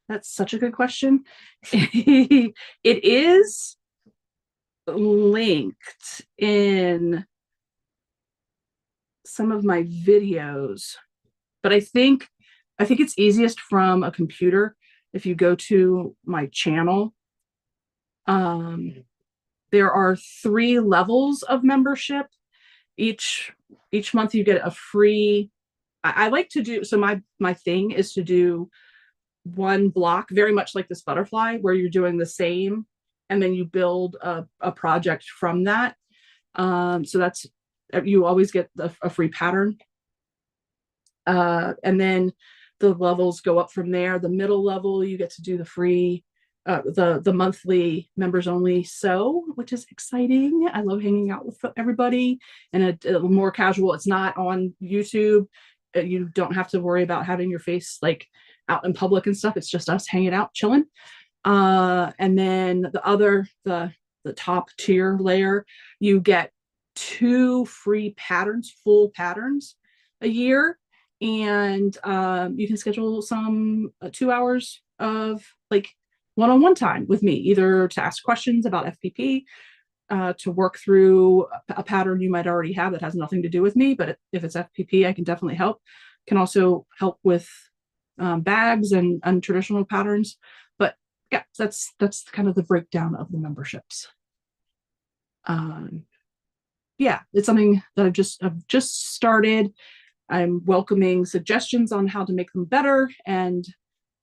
that's such a good question. It is linked in some of my videos, but I think it's easiest from a computer. If you go to my channel, there are 3 levels of membership. Each month you get a free. I like to do, so my thing is to do one block, very much like this butterfly, where you're doing the same, and then you build a project from that. So that's, you always get a free pattern. And then the levels go up from there. The middle level, you get to do the free, the monthly members only sew, which is exciting. I love hanging out with everybody, and a more casual. It's not on YouTube. You don't have to worry about having your face like out in public and stuff. It's just us hanging out, chilling. And then the top tier layer, you get 2 free patterns, full patterns a year. And you can schedule some 2 hours of like one-on-one time with me, either to ask questions about FPP, to work through a pattern you might already have that has nothing to do with me. But if it's FPP, I can definitely help. Can also help with bags and traditional patterns. But yeah, that's kind of the breakdown of the memberships. Yeah, it's something that I've just started. I'm welcoming suggestions on how to make them better and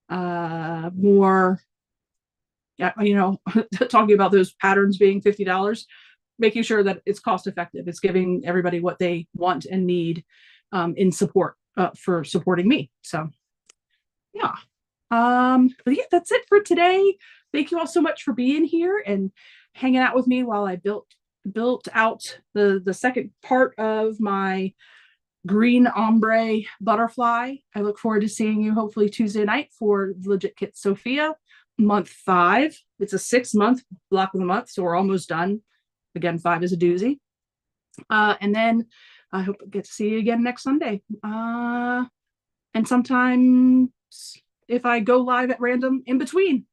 more. Yeah, talking about those patterns being $50, making sure that it's cost effective. It's giving everybody what they want and need in support for supporting me. So yeah. But yeah, that's it for today. Thank you all so much for being here and hanging out with me while I built out the second part of my green ombre butterfly. I look forward to seeing you hopefully Tuesday night for Legit Kit Sophia, month 5. It's a 6-month block of the month, so we're almost done. Again, 5 is a doozy. And then I hope I get to see you again next Sunday. And sometimes if I go live at random in between.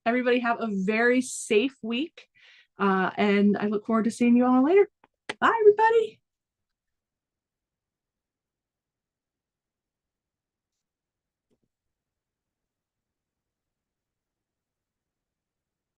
Everybody have a very safe week. And I look forward to seeing you all later. Bye, everybody.